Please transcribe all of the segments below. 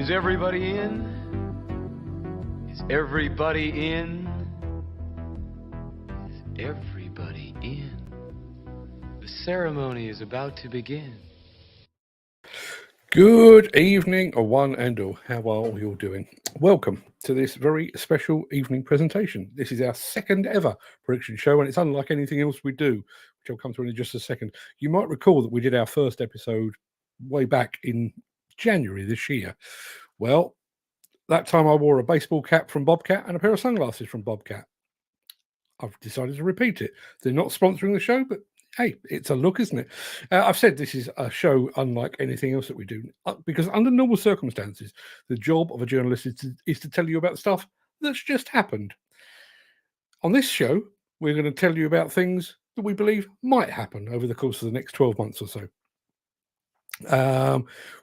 Is everybody in? Is everybody in? Is everybody in? The ceremony is about to begin. Good evening, one and all. How are we all doing? Welcome to this very special evening presentation. This is our second ever prediction show, and it's unlike anything else we do, which I'll come to in just a second. You might recall that we did our first episode way back in January this year. Well, that time I wore a baseball cap from Bobcat and a pair of sunglasses from Bobcat. I've decided to repeat it. They're not sponsoring the show, but hey, it's a look, isn't it? I've said this is a show unlike anything else that we do, because under normal circumstances, the job of a journalist is to tell you about stuff that's just happened. On this show, we're going to tell you about things that we believe might happen over the course of the next 12 months or so.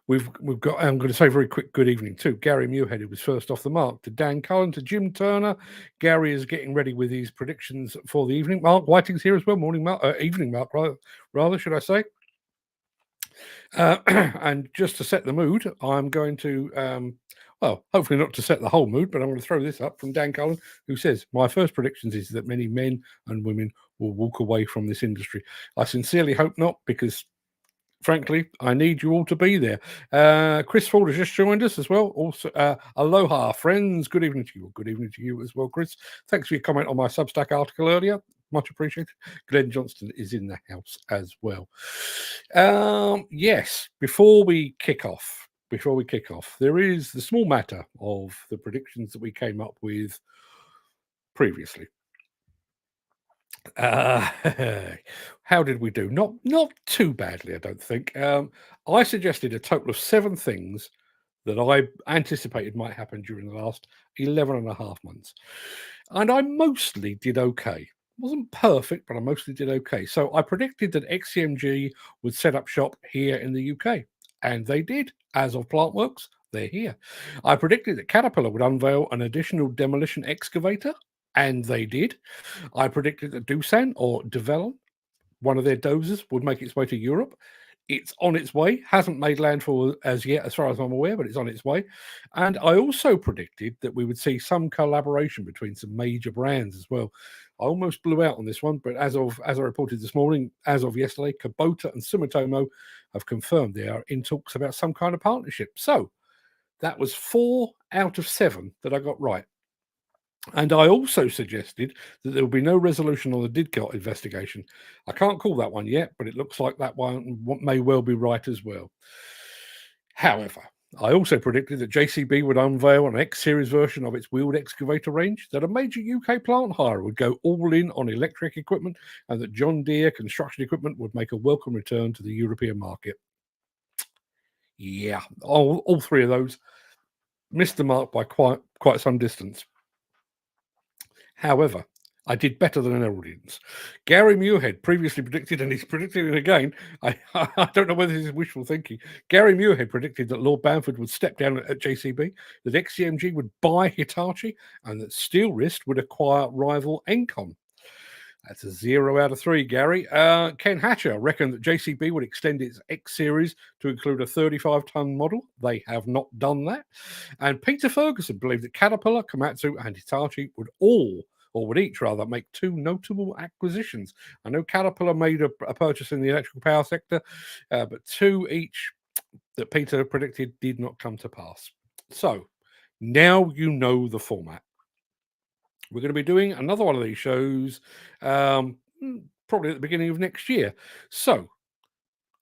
We've got, I'm going to say very quick good evening to Gary Muirhead, who was first off the mark, to Dan Cullen, to Jim Turner. Gary is getting ready with his predictions for the evening. Mark Whiting's here as well. Morning, Mark. Evening, Mark, rather, should I say. And just to set the mood, I'm going to, well, hopefully not to set the whole mood, but I'm going to throw this up from Dan Cullen, who says, my first predictions is that many men and women will walk away from this industry. I sincerely hope not, because frankly, I need you all to be there. Chris Ford has just joined us as well. Also, aloha, friends. Good evening to you. Good evening to you as well, Chris. Thanks for your comment on my Substack article earlier. Much appreciated. Glenn Johnston is in the house as well. Yes, before we kick off, there is the small matter of the predictions that we came up with previously. How did we do? Not too badly, I don't think. I suggested a total of 7 things that I anticipated might happen during the last 11 and a half months. And I mostly did okay. Wasn't perfect, but I mostly did okay. So I predicted that XCMG would set up shop here in the UK. And they did. As of Plantworks, they're here. I predicted that Caterpillar would unveil an additional demolition excavator. And they did. I predicted that Doosan or Devellon, one of their dozers, would make its way to Europe. It's on its way. Hasn't made landfall as yet, as far as I'm aware, but it's on its way. And I also predicted that we would see some collaboration between some major brands as well. I almost blew out on this one, but as I reported this morning, as of yesterday, Kubota and Sumitomo have confirmed they are in talks about some kind of partnership. So that was 4 out of 7 that I got right. And I also suggested that there will be no resolution on the Didcot investigation. I can't call that one yet, but it looks like that one may well be right as well. However, I also predicted that JCB would unveil an X-Series version of its wheeled excavator range, that a major UK plant hire would go all in on electric equipment, and that John Deere construction equipment would make a welcome return to the European market. Yeah, all 3 of those missed the mark by quite some distance. However, I did better than an audience. Gary Muirhead previously predicted, and he's predicted it again. I don't know whether this is wishful thinking. Gary Muirhead predicted that Lord Bamford would step down at JCB, that XCMG would buy Hitachi, and that Steel Wrist would acquire rival Encon. That's a 0 out of 3, Gary. Ken Hatcher reckoned that JCB would extend its X series to include a 35-ton model. They have not done that. And Peter Ferguson believed that Caterpillar, Komatsu, and Hitachi would each rather make 2 notable acquisitions. I know Caterpillar made a purchase in the electrical power sector, but 2 each that Peter predicted did not come to pass. So now you know the format. We're going to be doing another one of these shows probably at the beginning of next year. So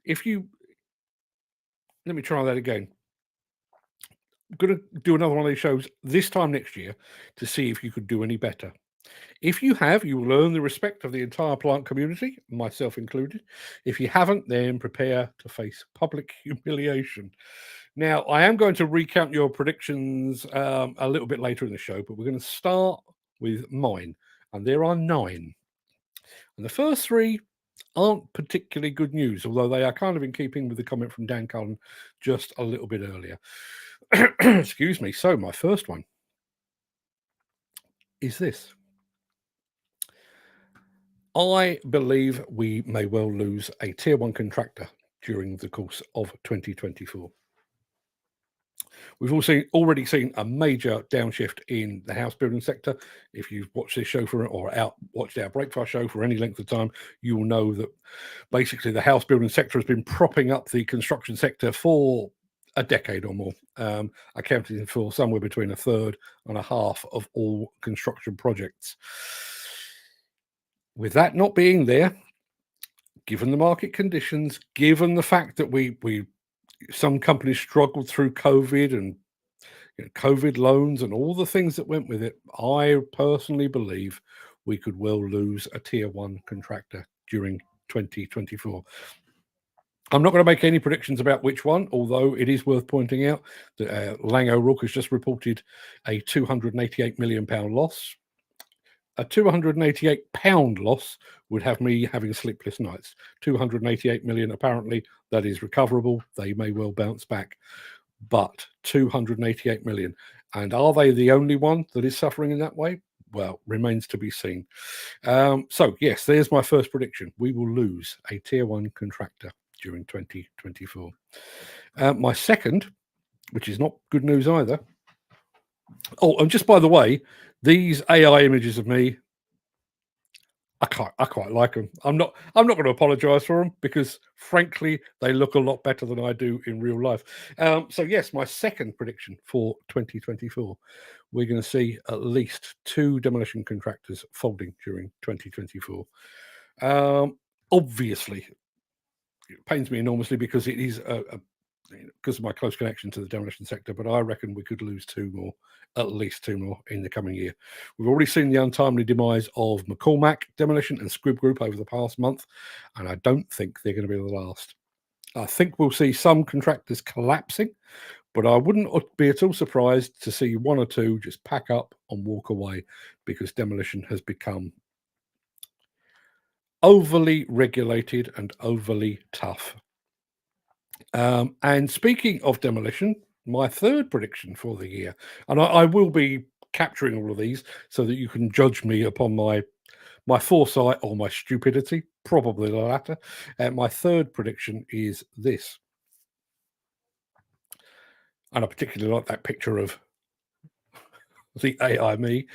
let me try that again. I'm going to do another one of these shows this time next year to see if you could do any better. If you have, you will earn the respect of the entire plant community, myself included. If you haven't, then prepare to face public humiliation. Now, I am going to recount your predictions a little bit later in the show, but we're going to start with mine, and there are 9. And the first 3 aren't particularly good news, although they are kind of in keeping with the comment from Dan Cullen just a little bit earlier. Excuse me. So my first one is this. I believe we may well lose a tier 1 contractor during the course of 2024. We've also already seen a major downshift in the house building sector. If you've watched this show watched our breakfast show for any length of time, you will know that basically the house building sector has been propping up the construction sector for a decade or more, accounting for somewhere between a third and a half of all construction projects. With that not being there, given the market conditions, given the fact that some companies struggled through COVID and COVID loans and all the things that went with it, I personally believe we could well lose a tier one contractor during 2024. I'm not going to make any predictions about which one, although it is worth pointing out that Lang O'Rourke has just reported a £288 million loss. A £288 loss would have me having sleepless nights. 288 million, apparently, that is recoverable. They may well bounce back. But 288 million. And are they the only one that is suffering in that way? Well, remains to be seen. So, yes, there's my first prediction. We will lose a tier one contractor during 2024. My second, which is not good news either. Oh, and just by the way, these AI images of me, I quite like them. I'm not going to apologise for them because, frankly, they look a lot better than I do in real life. So yes, my second prediction for 2024, we're going to see at least 2 demolition contractors folding during 2024. Obviously, it pains me enormously because it is because of my close connection to the demolition sector, but I reckon we could lose 2 more, at least 2 more in the coming year. We've already seen the untimely demise of McCormack Demolition and Squibb Group over the past month, and I don't think they're going to be the last. I think we'll see some contractors collapsing, but I wouldn't be at all surprised to see 1 or 2 just pack up and walk away because demolition has become overly regulated and overly tough. And speaking of demolition, my third prediction for the year, and I will be capturing all of these so that you can judge me upon my foresight or my stupidity, probably the latter. My third prediction is this. And I particularly like that picture of the AI me.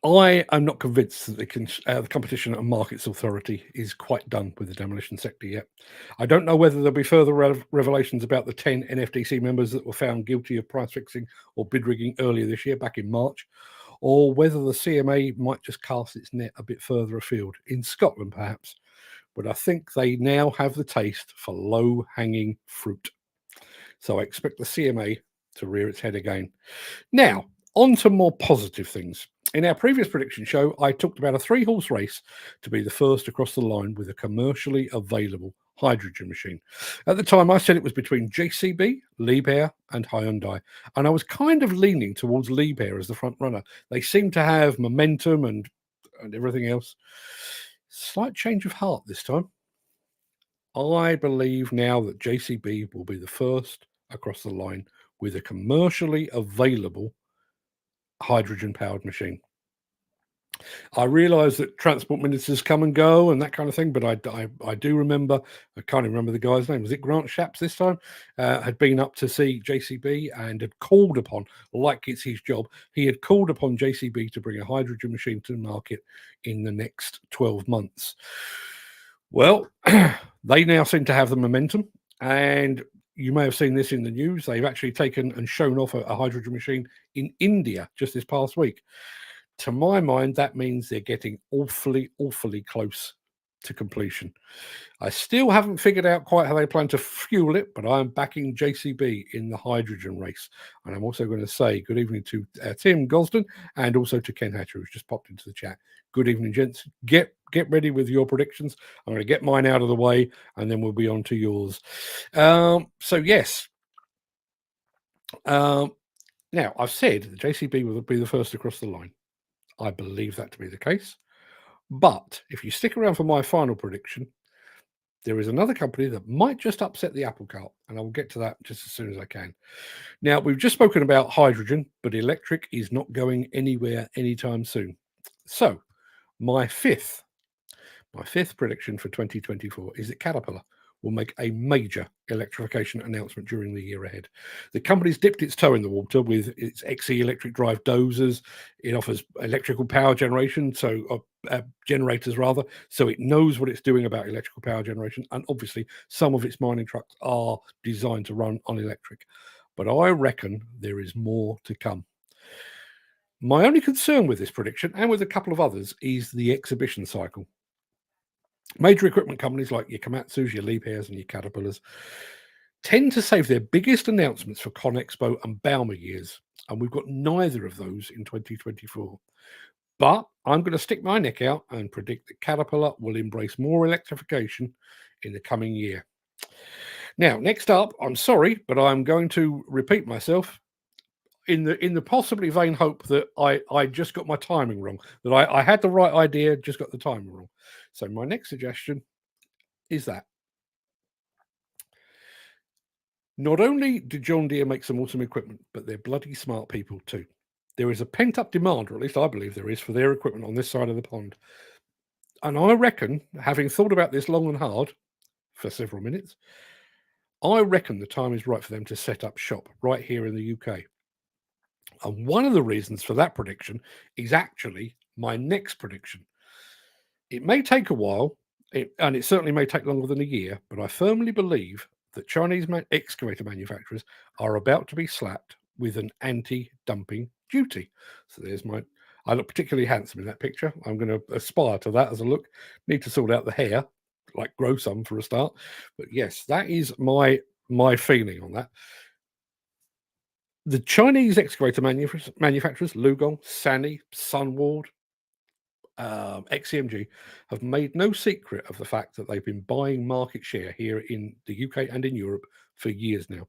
I am not convinced that the Competition and Markets Authority is quite done with the demolition sector yet. I don't know whether there'll be further revelations about the 10 NFDC members that were found guilty of price fixing or bid rigging earlier this year, back in March, or whether the CMA might just cast its net a bit further afield, in Scotland perhaps. But I think they now have the taste for low-hanging fruit. So I expect the CMA to rear its head again. Now, on to more positive things. In our previous prediction show, I talked about a 3-horse race to be the first across the line with a commercially available hydrogen machine. At the time, I said it was between JCB, Liebherr, and Hyundai, and I was kind of leaning towards Liebherr as the front runner. They seem to have momentum and everything else. Slight change of heart this time. I believe now that JCB will be the first across the line with a commercially available hydrogen-powered machine. I realise that transport ministers come and go and that kind of thing, but I do remember, I can't even remember the guy's name, was it Grant Shapps this time, had been up to see JCB and had called upon, like it's his job, he had called upon JCB to bring a hydrogen machine to the market in the next 12 months. Well, they now seem to have the momentum, and you may have seen this in the news. They've actually taken and shown off a hydrogen machine in India just this past week. To my mind, that means they're getting awfully, awfully close to completion. I still haven't figured out quite how they plan to fuel it, but I'm backing JCB in the hydrogen race. And I'm also going to say good evening to Tim Gosden and also to Ken Hatcher, who's just popped into the chat. Good evening, gents. Get ready with your predictions. I'm going to get mine out of the way, and then we'll be on to yours. So, yes. Now, I've said that JCB will be the first across the line. I believe that to be the case. But if you stick around for my final prediction, there is another company that might just upset the apple cart, and I will get to that just as soon as I can. Now, we've just spoken about hydrogen, but electric is not going anywhere anytime soon. So, my fifth prediction for 2024 is that Caterpillar will make a major electrification announcement during the year ahead. The company's dipped its toe in the water with its XE electric drive dozers. It offers electrical power generation, generators rather, so it knows what it's doing about electrical power generation. And obviously, some of its mining trucks are designed to run on electric. But I reckon there is more to come. My only concern with this prediction, and with a couple of others, is the exhibition cycle. Major equipment companies like your Komatsus, your Liebherrs, and your Caterpillars tend to save their biggest announcements for ConExpo and Bauma years, and we've got neither of those in 2024. But I'm going to stick my neck out and predict that Caterpillar will embrace more electrification in the coming year. Now, next up, I'm sorry, but I'm going to repeat myself in the possibly vain hope that I just got my timing wrong, that I had the right idea, just got the timing wrong. So my next suggestion is that not only do John Deere make some awesome equipment, but they're bloody smart people too. There is a pent-up demand, or at least I believe there is, for their equipment on this side of the pond. And I reckon, having thought about this long and hard for several minutes, I reckon the time is right for them to set up shop right here in the UK. And one of the reasons for that prediction is actually my next prediction. It may take a while, and it certainly may take longer than a year, but I firmly believe that Chinese excavator manufacturers are about to be slapped with an anti-dumping duty. So there's I look particularly handsome in that picture. I'm going to aspire to that as a look. Need to sort out the hair, like grow some for a start. But yes, that is my feeling on that. The Chinese excavator manufacturers, Lugong, Sany, Sunward, XCMG, have made no secret of the fact that they've been buying market share here in the UK and in Europe for years now.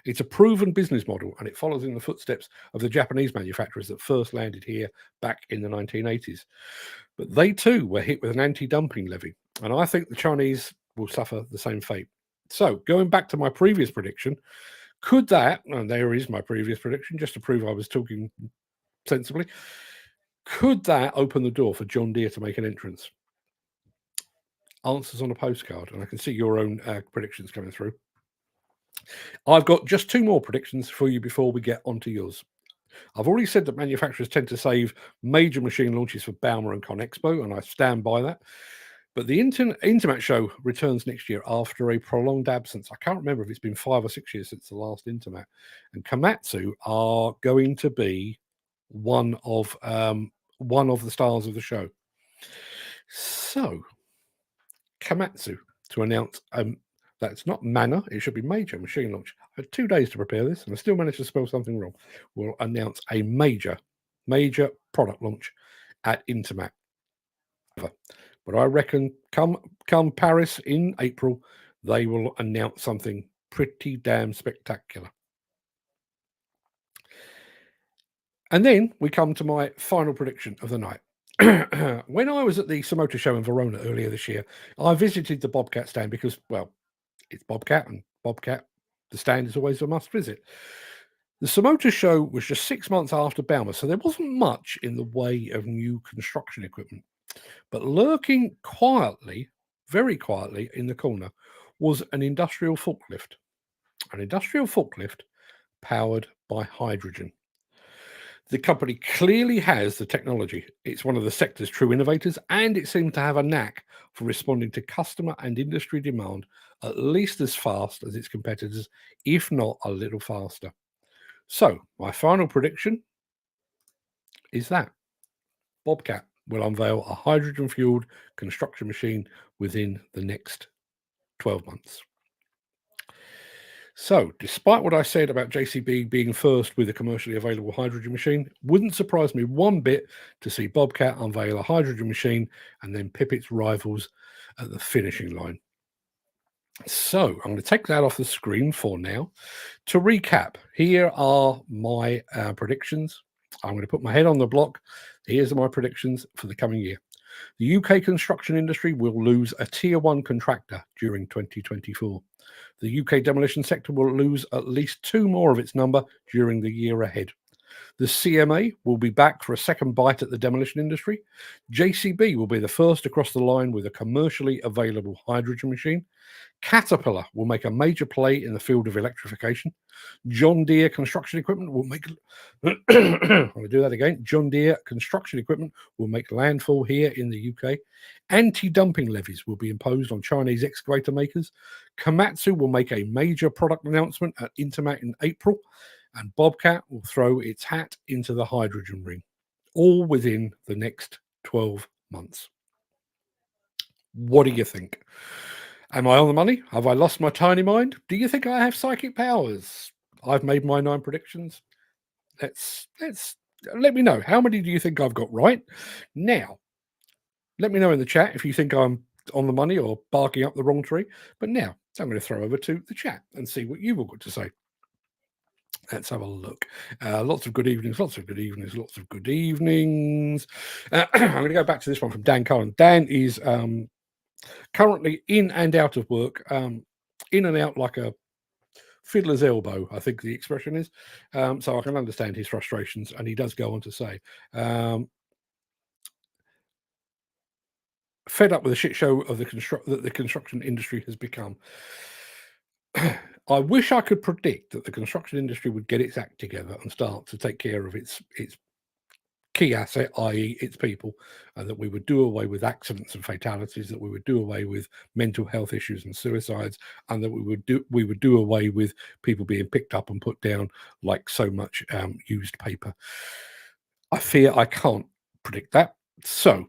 It's a proven business model, and it follows in the footsteps of the Japanese manufacturers that first landed here back in the 1980s. But they too were hit with an anti-dumping levy, and I think the Chinese will suffer the same fate. So, going back to my previous prediction, could that, and there is my previous prediction, just to prove I was talking sensibly, could that open the door for John Deere to make an entrance? Answers on a postcard, and I can see your own predictions coming through. I've got just two more predictions for you before we get onto yours. I've already said that manufacturers tend to save major machine launches for Bauma and ConExpo, and I stand by that. But the Intermat show returns next year after a prolonged absence. I can't remember if it's been 5 or 6 years since the last Intermat. And Komatsu are going to be one of the stars of the show. So, Komatsu to announce that's not manor, it should be major machine launch. I had 2 days to prepare this, and I still managed to spell something wrong. Will announce a major product launch at Intermat. But I reckon come Paris in April, they will announce something pretty damn spectacular. And then we come to my final prediction of the night. When I was at the Samotor show in Verona earlier this year, I visited the Bobcat stand because, well, it's Bobcat, and Bobcat, the stand is always a must visit. The Samotor show was just 6 months after Bauma, so there wasn't much in the way of new construction equipment. But lurking quietly, very quietly in the corner, was an industrial forklift. An industrial forklift powered by hydrogen. The company clearly has the technology. It's one of the sector's true innovators, and it seems to have a knack for responding to customer and industry demand at least as fast as its competitors, if not a little faster. So, my final prediction is that Bobcat will unveil a hydrogen-fueled construction machine within the next 12 months. So, despite what I said about JCB being first with a commercially available hydrogen machine, wouldn't surprise me one bit to see Bobcat unveil a hydrogen machine and then pip its rivals at the finishing line. So, I'm going to take that off the screen for now. To recap, here are my predictions. I'm going to put my head on the block. Here's my predictions for the coming year. The UK construction industry will lose a tier 1 contractor during 2024. The UK demolition sector will lose at least 2 more of its number during the year ahead. The CMA will be back for a second bite at the demolition industry. JCB will be the first across the line with a commercially available hydrogen machine. Caterpillar will make a major play in the field of electrification. John Deere Construction Equipment will make I'm going to do that again. John Deere Construction Equipment will make landfall here in the UK. Anti-dumping levies will be imposed on Chinese excavator makers. Komatsu will make a major product announcement at Intermat in April, and Bobcat will throw its hat into the hydrogen ring, all within the next 12 months. What do you think? Am I on the money? Have I lost my tiny mind? Do you think I have psychic powers? I've made my 9 predictions. Let's let me know. How many do you think I've got right? Now, let me know in the chat if you think I'm on the money or barking up the wrong tree. But now I'm going to throw over to the chat and see what you've all got to say. Let's have a look. Lots of good evenings, lots of good evenings, lots of good evenings. I'm going to go back to this one from Dan Cullen. Dan is currently in and out of work, in and out like a fiddler's elbow, I think the expression is. So I can understand his frustrations, and he does go on to say, fed up with the shit show of that the construction industry has become. I wish I could predict that the construction industry would get its act together and start to take care of its key asset, i.e. its people, and that we would do away with accidents and fatalities, that we would do away with mental health issues and suicides, and that we would do away with people being picked up and put down like so much used paper. I fear I can't predict that. So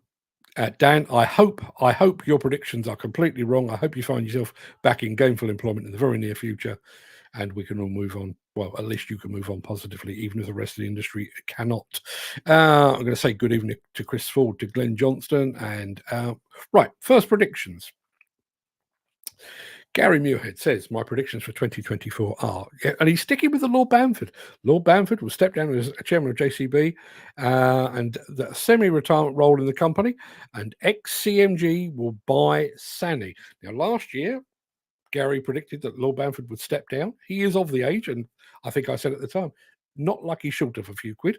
Dan, I hope your predictions are completely wrong. I hope you find yourself back in gainful employment in the very near future, and we can all move on. Well, at least you can move on positively, even if the rest of the industry cannot. I'm going to say good evening to Chris Ford, to Glenn Johnston, and right, first predictions. Gary Muirhead says, my predictions for 2024 are, and he's sticking with the Lord Bamford. Lord Bamford will step down as chairman of JCB and the semi-retirement role in the company, and ex-CMG will buy Sani. Now, last year, Gary predicted that Lord Bamford would step down. He is of the age, and I think I said at the time, not lucky short of a few quid.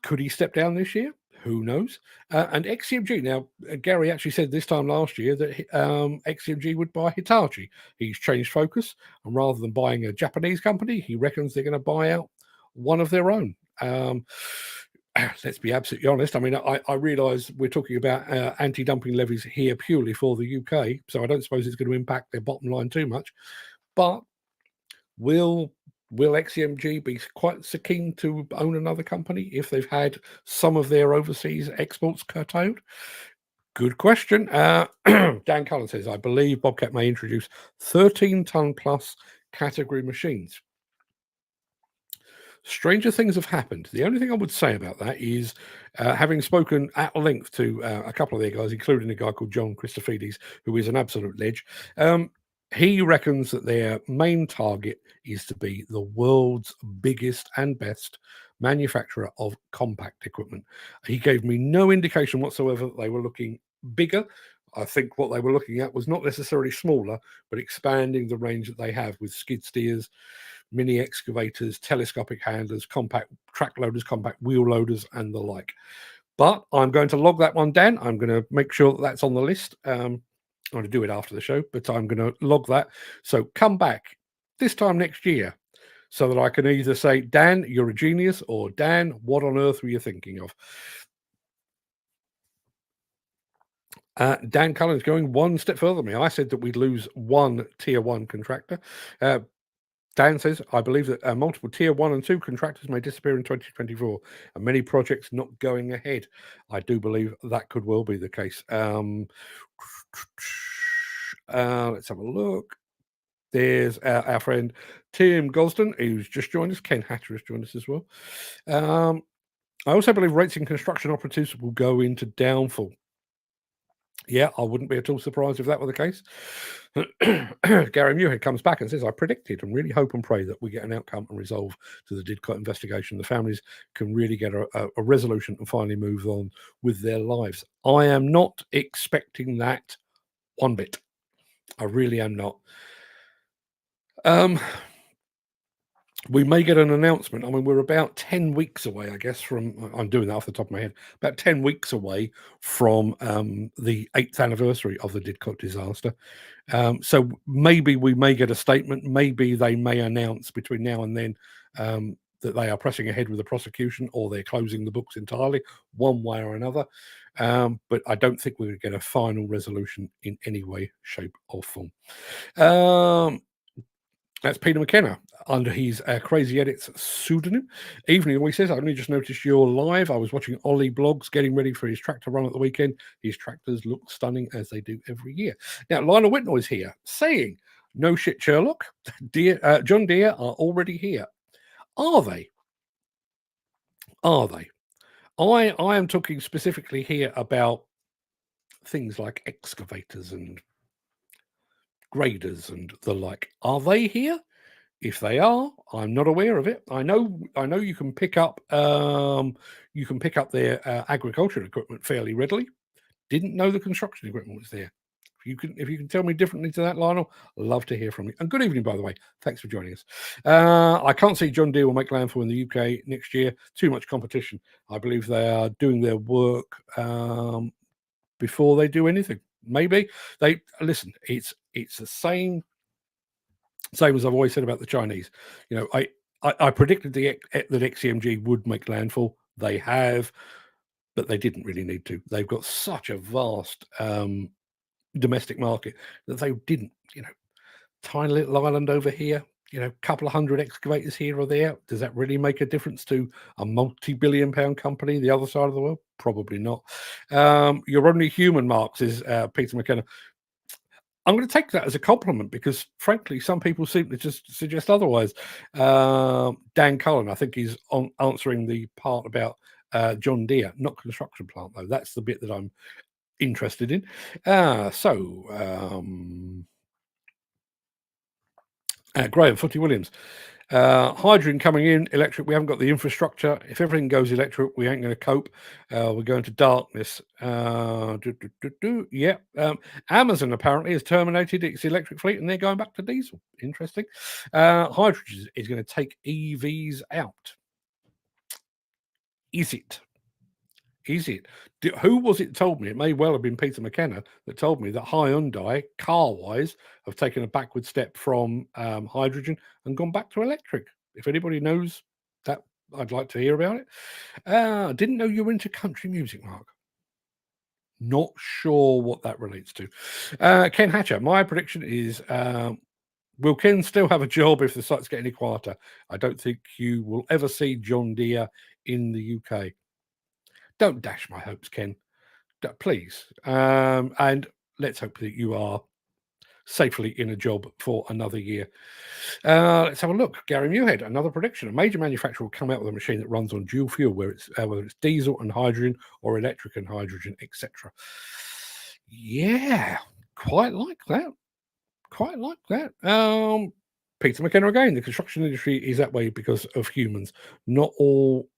Could he step down this year? Who knows? And XCMG, now, Gary actually said this time last year that XCMG would buy Hitachi. He's changed focus, and rather than buying a Japanese company, he reckons they're going to buy out one of their own. Let's be absolutely honest. I mean, I realise we're talking about anti-dumping levies here purely for the UK, so I don't suppose it's going to impact their bottom line too much. But will XCMG be quite so keen to own another company if they've had some of their overseas exports curtailed? Good question. Dan Cullen says, I believe Bobcat may introduce 13-ton plus category machines. Stranger things have happened. The only thing I would say about that is, having spoken at length to a couple of their guys, including a guy called John Christofides, who is an absolute ledge, he reckons that their main target is to be the world's biggest and best manufacturer of compact equipment. He gave me no indication whatsoever that they were looking bigger. I think what they were looking at was not necessarily smaller, but expanding the range that they have with skid steers, mini excavators, telescopic handlers, compact track loaders, compact wheel loaders, and the like. But I'm going to log that one down. I'm going to make sure that that's on the list. I'm going to do it after the show, but I'm going to log that. So come back this time next year so that I can either say, Dan, you're a genius, or Dan, what on earth were you thinking of? Dan Cullen's going one step further than me. I said that we'd lose one tier 1 contractor. Dan says, I believe that multiple tier 1 and 2 contractors may disappear in 2024 and many projects not going ahead. I do believe that could well be the case. Let's have a look. There's our friend Tim Gosden, who's just joined us. Ken Hatter has joined us as well. I also believe rates in construction operatives will go into downfall. Yeah, I wouldn't be at all surprised if that were the case. Gary Muirhead comes back and says, I predicted and really hope and pray that we get an outcome and resolve to the Didcot investigation. The families can really get a resolution and finally move on with their lives. I am not expecting that one bit. I really am not. we may get an announcement. I mean, we're about 10 weeks away, I guess, from, I'm doing that off the top of my head, about 10 weeks away from the 8th anniversary of the Didcot disaster. So maybe we may get a statement. Maybe they may announce between now and then that they are pressing ahead with the prosecution, or they're closing the books entirely, one way or another. But I don't think we're going to get a final resolution in any way, shape, or form. That's Peter McKenna under his Crazy Edits pseudonym. Evening, always says, I only just noticed you're live. I was watching Ollie Blogs getting ready for his tractor run at the weekend. His tractors look stunning as they do every year. Now, Lionel Whitnall is here saying, no shit, Sherlock. John Deere are already here. Are they? Are they? I am talking specifically here about things like excavators and graders and the like. Are they here? If they are, I'm not aware of it. I know you can pick up their agricultural equipment fairly readily. Didn't know the construction equipment was there. If you can tell me differently to that, Lionel, I'd love to hear from you. And good evening, by the way. Thanks for joining us. I can't see John Deere will make landfall in the UK next year. Too much competition. I believe they are doing their work before they do anything. Maybe they listen. It's the same as I've always said about the Chinese. You know, I predicted that XCMG would make landfall. They have, but they didn't really need to. They've got such a vast domestic market that they didn't. You know, tiny little island over here. You know, a couple of hundred excavators here or there. Does that really make a difference to a multi-billion-pound company the other side of the world? Probably not. You're only human, Mark, says Peter McKenna. I'm going to take that as a compliment because, frankly, some people seem to just suggest otherwise. Dan Cullen, I think, is answering the part about John Deere, not construction plant, though. That's the bit that I'm interested in. Graham, Footy Williams. Hydrogen coming in, electric. We haven't got the infrastructure. If everything goes electric, we ain't going to cope. We're going to darkness. Yeah. Amazon apparently has terminated its electric fleet and they're going back to diesel. Interesting. Hydrogen is going to take EVs out. Is it? Is it? Who was it told me? It may well have been Peter McKenna that told me that Hyundai, car-wise, have taken a backward step from hydrogen and gone back to electric. If anybody knows that, I'd like to hear about it. Didn't know you were into country music, Mark. Not sure what that relates to. Ken Hatcher, my prediction is will Ken still have a job if the sites get any quieter? I don't think you will ever see John Deere in the UK. Don't dash my hopes, Ken. Please. And let's hope that you are safely in a job for another year. Let's have a look. Gary Muirhead, another prediction. A major manufacturer will come out with a machine that runs on dual fuel, where it's whether it's diesel and hydrogen or electric and hydrogen, etc. Yeah, quite like that. Quite like that. Peter McKenna again. The construction industry is that way because of humans. Not all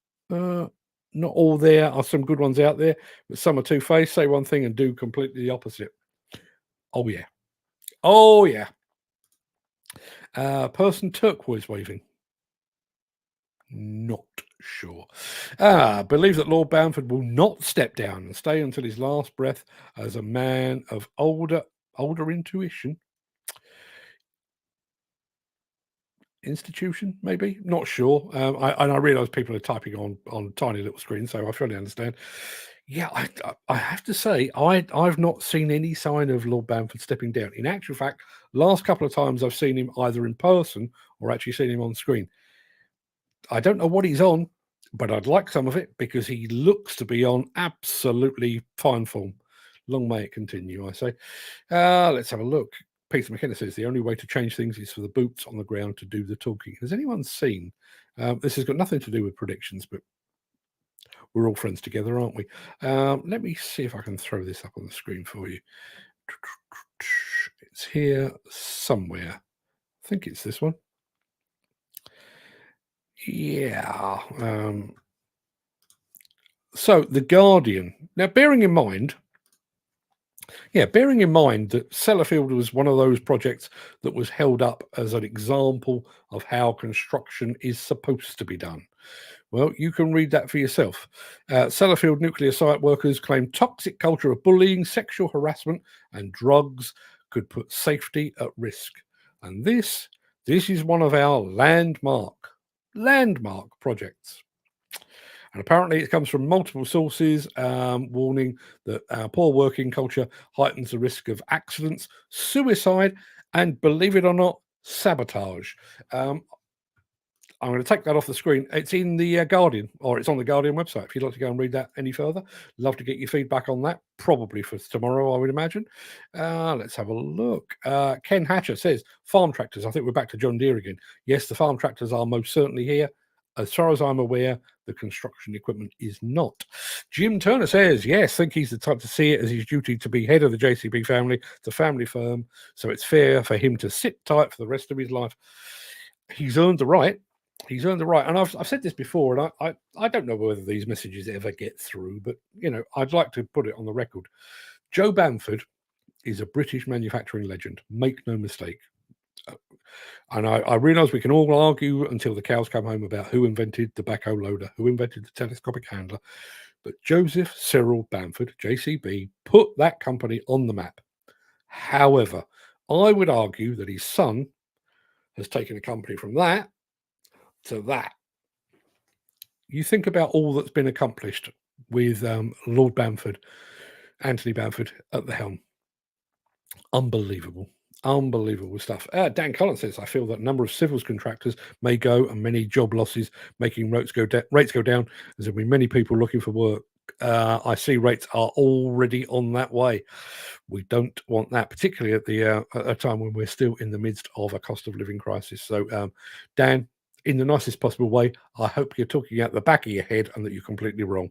there are some good ones out there, but some are two-faced, say one thing and do completely the opposite. Oh, yeah. Oh, yeah. Person turquoise waving. Not sure. Believe that Lord Bamford will not step down and stay until his last breath as a man of older intuition. Institution, maybe, not sure. I realize people are typing on tiny little screens, so I fully understand. Yeah, I have to say I've not seen any sign of Lord Bamford stepping down. In actual fact, last couple of times I've seen him either in person or actually seen him on screen. I don't know what he's on, but I'd like some of it because he looks to be on absolutely fine form. Long may it continue, I say. Let's have a look. Peter McKenna says the only way to change things is for the boots on the ground to do the talking. Has anyone seen? This has got nothing to do with predictions, but we're all friends together, aren't we? Let me see if I can throw this up on the screen for you. It's here somewhere. I think it's this one. Yeah. So, The Guardian. Now, bearing in mind Yeah, bearing in mind that Sellafield was one of those projects that was held up as an example of how construction is supposed to be done. Well, you can read that for yourself. Sellafield nuclear site workers claim toxic culture of bullying, sexual harassment, and drugs could put safety at risk. And this is one of our landmark projects. And apparently, it comes from multiple sources, warning that our poor working culture heightens the risk of accidents, suicide, and believe it or not, sabotage. Um, I'm going to take that off the screen. It's in the Guardian, or it's on the Guardian website. If you'd like to go and read that any further, love to get your feedback on that. Probably for tomorrow, I would imagine. Let's have a look. Ken Hatcher says farm tractors. I think we're back to John Deere again. Yes, the farm tractors are most certainly here. As far as I'm aware, the construction equipment is not. Jim Turner says, yes, think he's the type to see it as his duty to be head of the JCB family. It's a family firm, so it's fair for him to sit tight for the rest of his life. He's earned the right. He's earned the right. And I've said this before, and I don't know whether these messages ever get through, but, I'd like to put it on the record. Joe Bamford is a British manufacturing legend. Make no mistake. And I realise we can all argue until the cows come home about who invented the backhoe loader, who invented the telescopic handler. But Joseph Cyril Bamford, JCB, put that company on the map. However, I would argue that his son has taken a company from that to that. You think about all that's been accomplished with Lord Bamford, Anthony Bamford at the helm. Unbelievable stuff. Dan Collins says, I feel that a number of civils contractors may go and many job losses, making rates go down, as there'll be many people looking for work. I see rates are already on that way. We don't want that, particularly at a time when we're still in the midst of a cost of living crisis. So, Dan, in the nicest possible way, I hope you're talking out the back of your head and that you're completely wrong.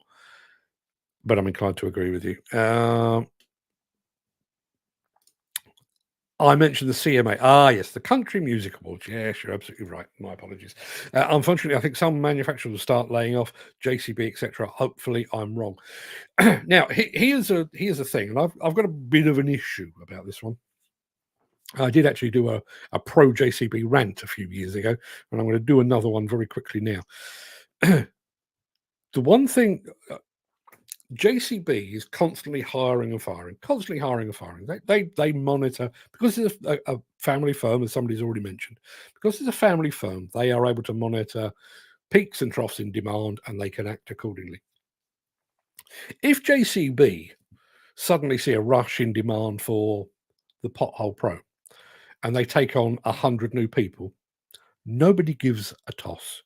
But I'm inclined to agree with you. I mentioned the CMA. Yes, the Country Music Awards. Yes, you're absolutely right. My apologies. Unfortunately, I think some manufacturers will start laying off JCB, etc. Hopefully, I'm wrong. Now, here's a thing, and I've got a bit of an issue about this one. I did actually do a pro JCB rant a few years ago, and I'm going to do another one very quickly now. The one thing. JCB is constantly hiring and firing, They monitor, because it's a family firm, as somebody's already mentioned. Because it's a family firm, they are able to monitor peaks and troughs in demand, and they can act accordingly. If JCB suddenly see a rush in demand for the Pothole Pro, and they take on 100 new people, nobody gives a toss.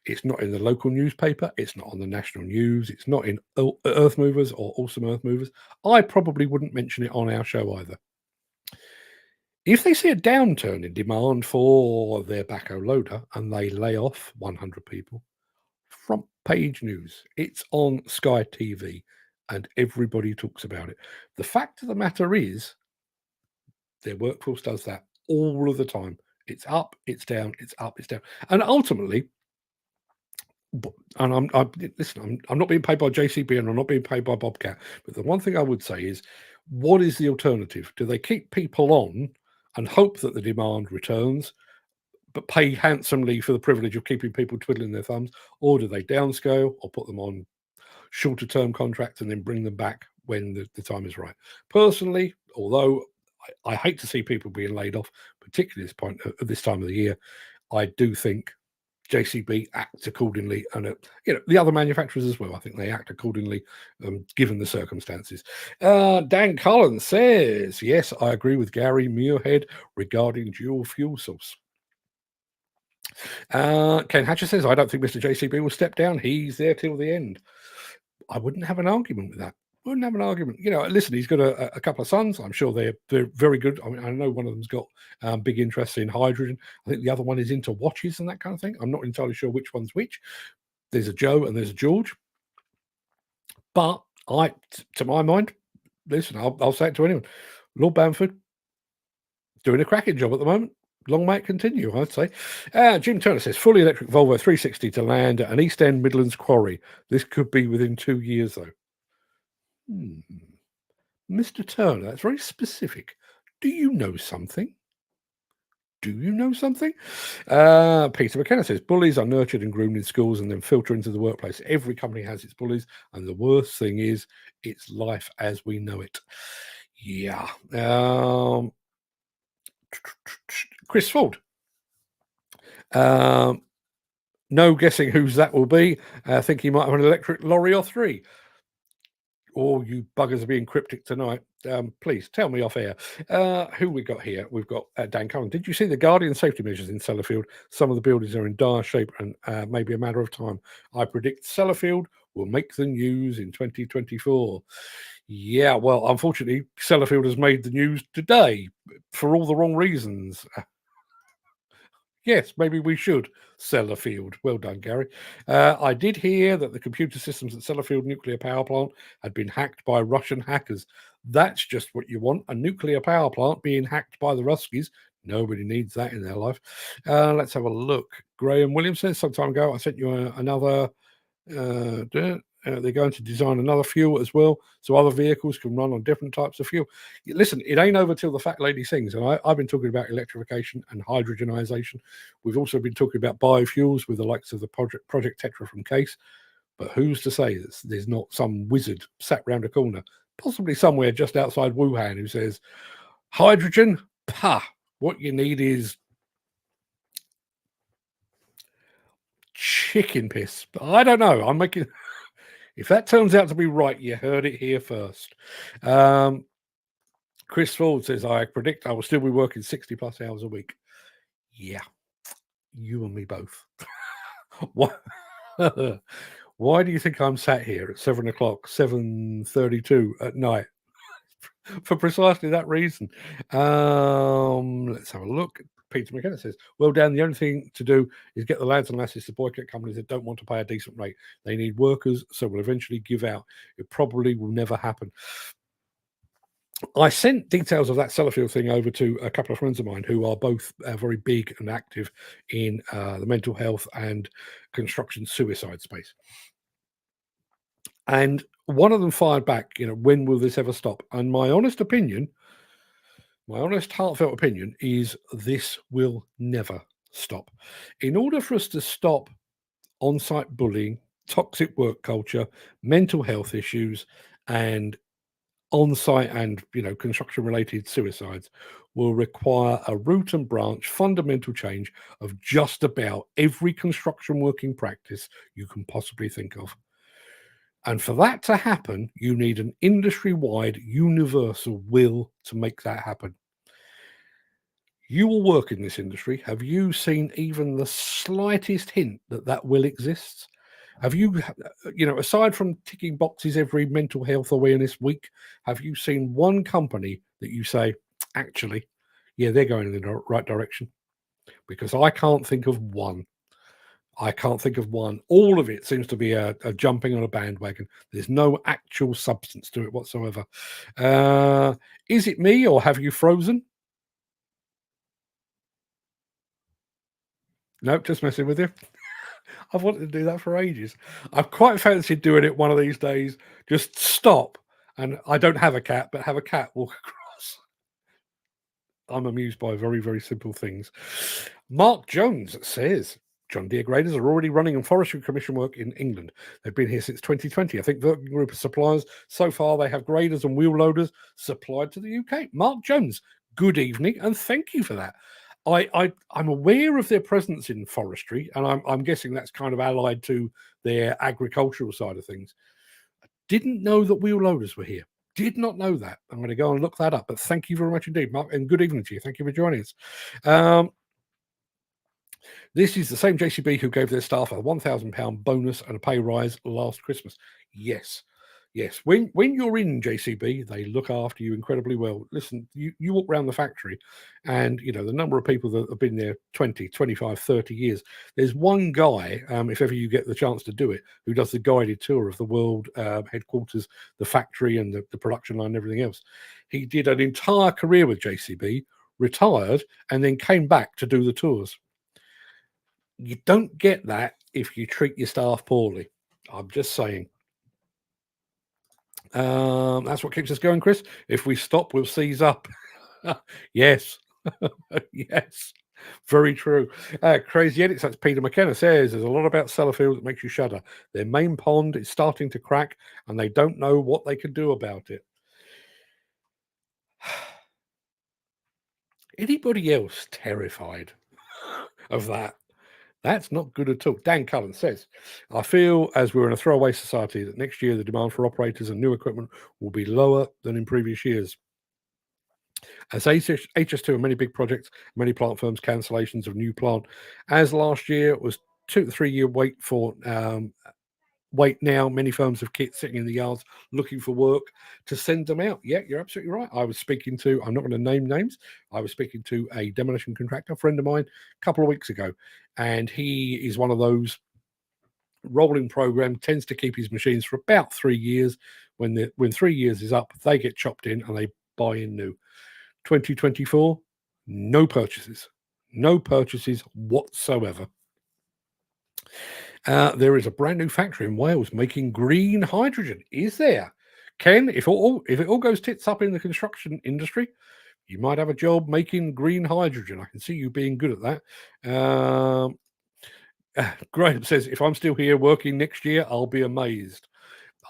It's not in the local newspaper. It's not on the national news. It's not in Earth Movers or Awesome Earth Movers. I probably wouldn't mention it on our show either. If they see a downturn in demand for their backhoe loader and they lay off 100 people, front page news. It's on Sky TV and everybody talks about it. The fact of the matter is, their workforce does that all of the time. It's up, it's down, it's up, it's down. And ultimately, and I'm not being paid by JCB and I'm not being paid by Bobcat, but the one thing I would say is, what is the alternative? Do they keep people on and hope that the demand returns, but pay handsomely for the privilege of keeping people twiddling their thumbs, or do they downscale or put them on shorter term contracts and then bring them back when the time is right? Personally, although I hate to see people being laid off, particularly at this time of the year, I do think JCB acts accordingly, and the other manufacturers as well. I think they act accordingly, given the circumstances. Dan Collins says, yes, I agree with Gary Muirhead regarding dual fuel source. Ken Hatcher says, I don't think Mr. JCB will step down. He's there till the end. I wouldn't have an argument with that. Wouldn't have an argument. Listen, he's got a couple of sons. I'm sure they're very good. I mean, I know one of them's got big interest in hydrogen. I think the other one is into watches and that kind of thing. I'm not entirely sure which one's which. There's a Joe and there's a George. But to my mind, listen, I'll say it to anyone. Lord Bamford doing a cracking job at the moment. Long may it continue, I'd say. Jim Turner says, fully electric Volvo 360 to land at an East End Midlands quarry. This could be within 2 years, though. Mr. Turner, that's very specific. Do you know something? Do you know something? Peter McKenna says bullies are nurtured and groomed in schools and then filter into the workplace. Every company has its bullies, and the worst thing is it's life as we know it. Yeah. Chris Ford. No guessing whose that will be. I think he might have an electric lorry or three. Oh, you buggers are being cryptic tonight. Please tell me off air. Who we got here? We've got Dan Cullen. Did you see the Guardian safety measures in Sellafield? Some of the buildings are in dire shape and maybe a matter of time. I predict Sellafield will make the news in 2024. Yeah, well, unfortunately, Sellafield has made the news today for all the wrong reasons. Yes, maybe we should sell the field. Well done, Gary. I did hear that the computer systems at Sellafield nuclear power plant had been hacked by Russian hackers. That's just what you want, a nuclear power plant being hacked by the Ruskies. Nobody needs that in their life. Let's have a look. Graham Williams says, some time ago, I sent you another... they're going to design another fuel as well, so other vehicles can run on different types of fuel. Listen, it ain't over till the fat lady sings, and I've been talking about electrification and hydrogenization. We've also been talking about biofuels with the likes of the Project Tetra from Case. But who's to say that there's not some wizard sat round a corner, possibly somewhere just outside Wuhan, who says, hydrogen, pah, what you need is chicken piss. But I don't know. I'm making... If that turns out to be right, you heard it here first. Chris Ford says, I predict I will still be working 60 plus hours a week. Yeah, you and me both. Why do you think I'm sat here at 7 o'clock, 7:32 at night? For precisely that reason. Let's have a look. Peter McKenna says, well, Dan, the only thing to do is get the lads and lasses to boycott companies that don't want to pay a decent rate. They need workers, so will eventually give out. It probably will never happen. I sent details of that Sellafield thing over to a couple of friends of mine who are both very big and active in the mental health and construction suicide space. And one of them fired back, when will this ever stop? And my honest, heartfelt opinion is this will never stop. In order for us to stop on-site bullying, toxic work culture, mental health issues, and on-site and construction-related suicides will require a root and branch fundamental change of just about every construction working practice you can possibly think of. And for that to happen, you need an industry-wide universal will to make that happen. You will work in this industry. Have you seen even the slightest hint that that will exists? Have you, aside from ticking boxes every mental health awareness week, have you seen one company that you say, actually, yeah, they're going in the right direction? Because I can't think of one. All of it seems to be a jumping on a bandwagon. There's no actual substance to it whatsoever. Is it me, or have you frozen? Nope, just messing with you. I've wanted to do that for ages. I've quite fancied doing it one of these days. Just stop, and I don't have a cat, but have a cat walk across. I'm amused by very, very simple things. Mark Jones says, John Deere graders are already running on Forestry Commission work in England. They've been here since 2020. I think working group of suppliers. So far, they have graders and wheel loaders supplied to the UK. Mark Jones, good evening, and thank you for that. I'm aware of their presence in forestry, and I'm guessing that's kind of allied to their agricultural side of things. I didn't know that wheel loaders were here. Did not know that. I'm going to go and look that up. But thank you very much indeed, Mark, and good evening to you. Thank you for joining us. This is the same JCB who gave their staff a £1,000 bonus and a pay rise last Christmas. Yes. When you're in JCB, they look after you incredibly well. Listen, you walk around the factory and, the number of people that have been there 20, 25, 30 years. There's one guy, if ever you get the chance to do it, who does the guided tour of the world headquarters, the factory and the production line and everything else. He did an entire career with JCB, retired, and then came back to do the tours. You don't get that if you treat your staff poorly. I'm just saying. That's what keeps us going, Chris. If we stop, we'll seize up. Yes. Yes. Very true. Crazy Edits, that's Peter McKenna, says there's a lot about Sellafield that makes you shudder. Their main pond is starting to crack and they don't know what they can do about it. Anybody else terrified of that? That's not good at all. Dan Cullen says, I feel as we're in a throwaway society that next year the demand for operators and new equipment will be lower than in previous years. As HS2 and many big projects, many plant firms, cancellations of new plant. As last year was 2 to 3 year wait now. Many firms have kit sitting in the yards looking for work to send them out. Yeah, you're absolutely right. I was speaking to, I'm not going to name names, I was speaking to a demolition contractor, friend of mine, a couple of weeks ago, and he is one of those rolling program, tends to keep his machines for about 3 years. When 3 years is up, they get chopped in and they buy in new. 2024, no purchases whatsoever. There is a brand new factory in Wales making green hydrogen. Is there? Ken, if it all goes tits up in the construction industry, you might have a job making green hydrogen. I can see you being good at that. Graham says, if I'm still here working next year, I'll be amazed.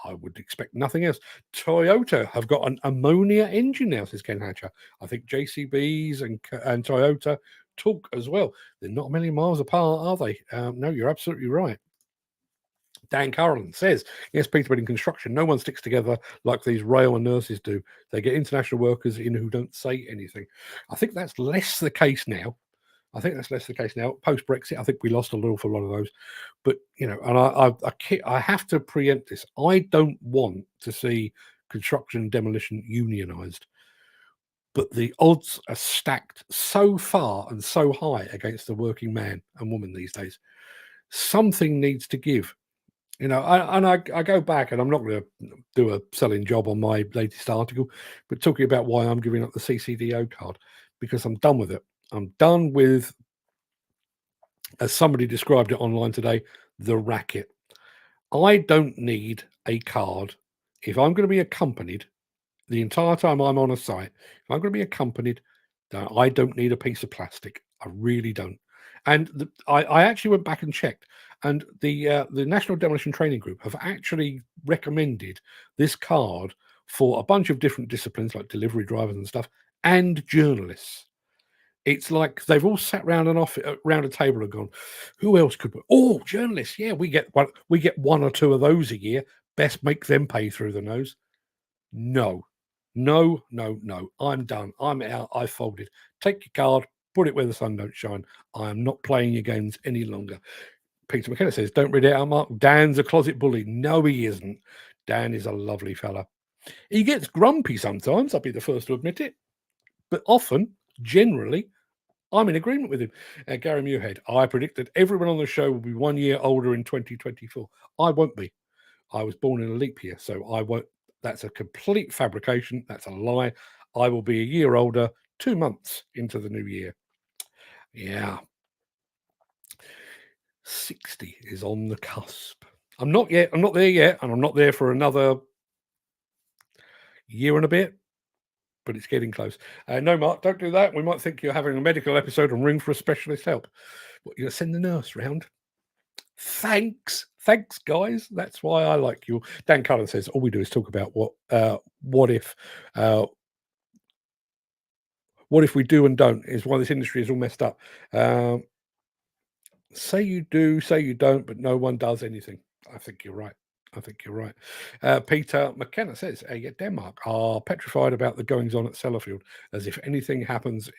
I would expect nothing else. Toyota have got an ammonia engine now, says Ken Hatcher. I think JCBs and Toyota talk as well. They're not a million miles apart, are they? No, you're absolutely right. Dan Curran says, yes, Peter, but in construction, no one sticks together like these rail and nurses do. They get international workers in who don't say anything. I think that's less the case now. Post Brexit, I think we lost a little for a lot of those. But you know, and I have to preempt this. I don't want to see construction and demolition unionised, but the odds are stacked so far and so high against the working man and woman these days. Something needs to give. You know, I go back, and I'm not going to do a selling job on my latest article, but talking about why I'm giving up the CCDO card, because I'm done with it. I'm done with, as somebody described it online today, the racket. I don't need a card if I'm going to be accompanied the entire time I'm on a site. If I'm going to be accompanied, I don't need a piece of plastic. I really don't. And I actually went back and checked, and the National Demolition Training Group have actually recommended this card for a bunch of different disciplines like delivery drivers and stuff, and journalists. It's like they've all sat round around a table and gone, who else could? Oh, journalists, yeah, we get one or two of those a year. Best make them pay through the nose. No, no, no, no. I'm done. I'm out. I folded. Take your card, put it where the sun don't shine. I am not playing your games any longer. Peter McKenna says, don't read it out, Mark. Dan's a closet bully. No, he isn't. Dan is a lovely fella. He gets grumpy sometimes, I'll be the first to admit it. But often, generally, I'm in agreement with him. Gary Muirhead, I predict that everyone on the show will be 1 year older in 2024. I won't be. I was born in a leap year, so I won't. That's a complete fabrication. That's a lie. I will be a year older 2 months into the new year. Yeah. 60 is on the cusp. I'm not there yet, and I'm not there for another year and a bit, but it's getting close. No, Mark, don't do that. We might think you're having a medical episode and ring for a specialist help. What, you're going to send the nurse round? Thanks, guys. That's why I like you. Dan Cullen says all we do is talk about what if we do and don't, is why this industry is all messed up. Say you do, say you don't, but no one does anything. I think you're right. Peter McKenna says, yeah, Denmark are petrified about the goings on at Sellafield, as if anything happens.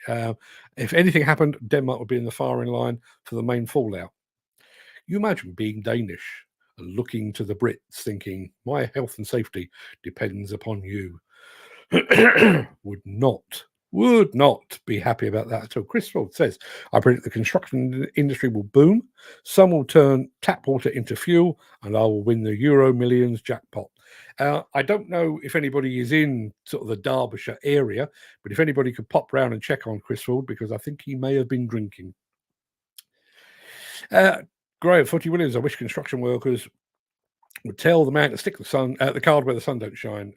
If anything happened, Denmark would be in the firing line for the main fallout. You imagine being Danish and looking to the Brits thinking, my health and safety depends upon you. Would not be happy about that at all. Chris Ford says, I predict the construction industry will boom. Some will turn tap water into fuel, and I will win the Euro Millions jackpot. I don't know if anybody is in sort of the Derbyshire area, but if anybody could pop round and check on Chris Ford, because I think he may have been drinking. Graham Footy Williams, I wish construction workers would tell the man to stick the card where the sun don't shine.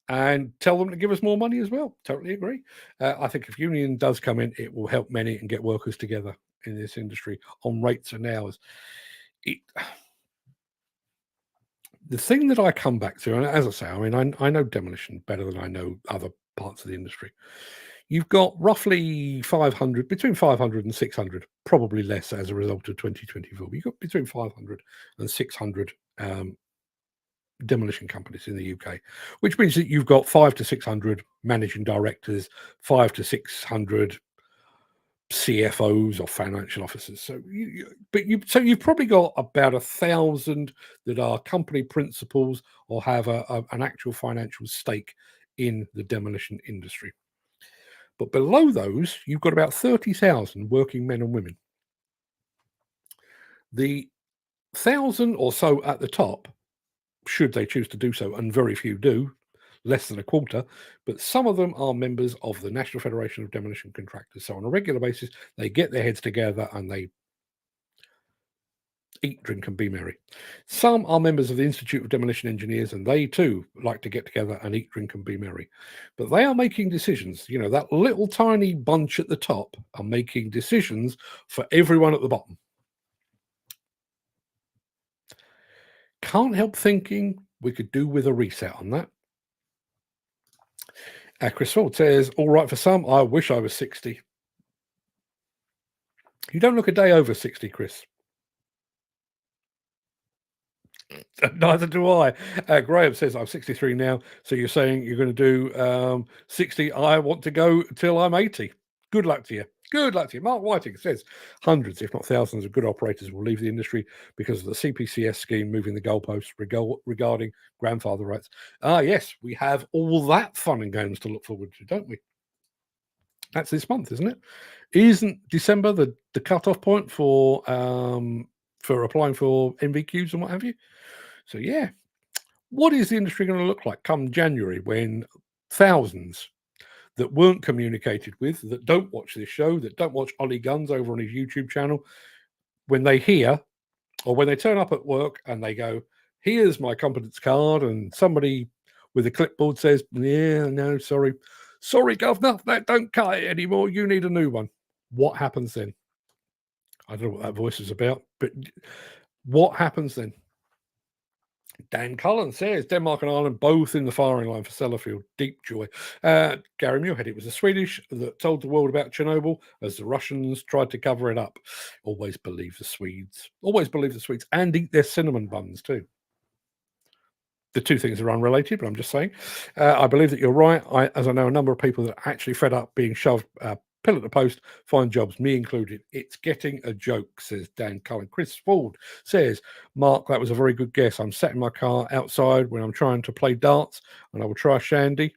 And tell them to give us more money as well. Totally agree. I think if union does come in, it will help many and get workers together in this industry on rates and hours. The thing that I come back to, and as I say, I mean, I know demolition better than I know other parts of the industry. You've got roughly 500, between 500 and 600, probably less as a result of 2024. You've got between 500 and 600 demolition companies in the UK, which means that you've got 500 to 600 managing directors, 500 to 600 CFOs or financial officers. So you've probably got about 1,000 that are company principals or have an actual financial stake in the demolition industry. But below those, you've got about 30,000 working men and women. The 1,000 or so at the top, should they choose to do so, and very few do, less than a quarter, but some of them are members of the National Federation of Demolition Contractors. So on a regular basis, they get their heads together and they eat, drink, and be merry. Some are members of the Institute of Demolition Engineers, and they too like to get together and eat, drink, and be merry. But they are making decisions. You know, that little tiny bunch at the top are making decisions for everyone at the bottom. Can't help thinking we could do with a reset on that. Chris Ford says, all right for some, I wish I was 60. You don't look a day over 60, Chris. Neither do I. Graham says, I'm 63 now, so you're saying you're going to do 60. I want to go till I'm 80. Good luck to you. Good luck to you. Mark Whiting says, hundreds, if not thousands, of good operators will leave the industry because of the CPCS scheme moving the goalposts regarding grandfather rights. Ah, yes, we have all that fun and games to look forward to, don't we? That's this month, isn't it? Isn't December the cutoff point for applying for NVQs and what have you? So yeah, what is the industry going to look like come January when thousands that weren't communicated with, that don't watch this show, that don't watch Ollie Guns over on his YouTube channel, when they hear or when they turn up at work and they go, here's my competence card, and somebody with a clipboard says, yeah, no, sorry, governor, that don't cut it anymore, you need a new one. What happens then? I don't know what that voice is about, but what happens then? Dan Cullen says Denmark and Ireland both in the firing line for Sellafield. Deep joy. Gary Muirhead, it was the Swedish that told the world about Chernobyl as the Russians tried to cover it up. Always believe the Swedes. Always believe the Swedes, and eat their cinnamon buns too. The two things are unrelated, but I'm just saying. I believe that you're right. As I know a number of people that are actually fed up being shoved pillar to post, find jobs, me included. It's getting a joke, says Dan Cullen. Chris Ford says, Mark, that was a very good guess. I'm sat in my car outside when I'm trying to play darts, and I will try shandy,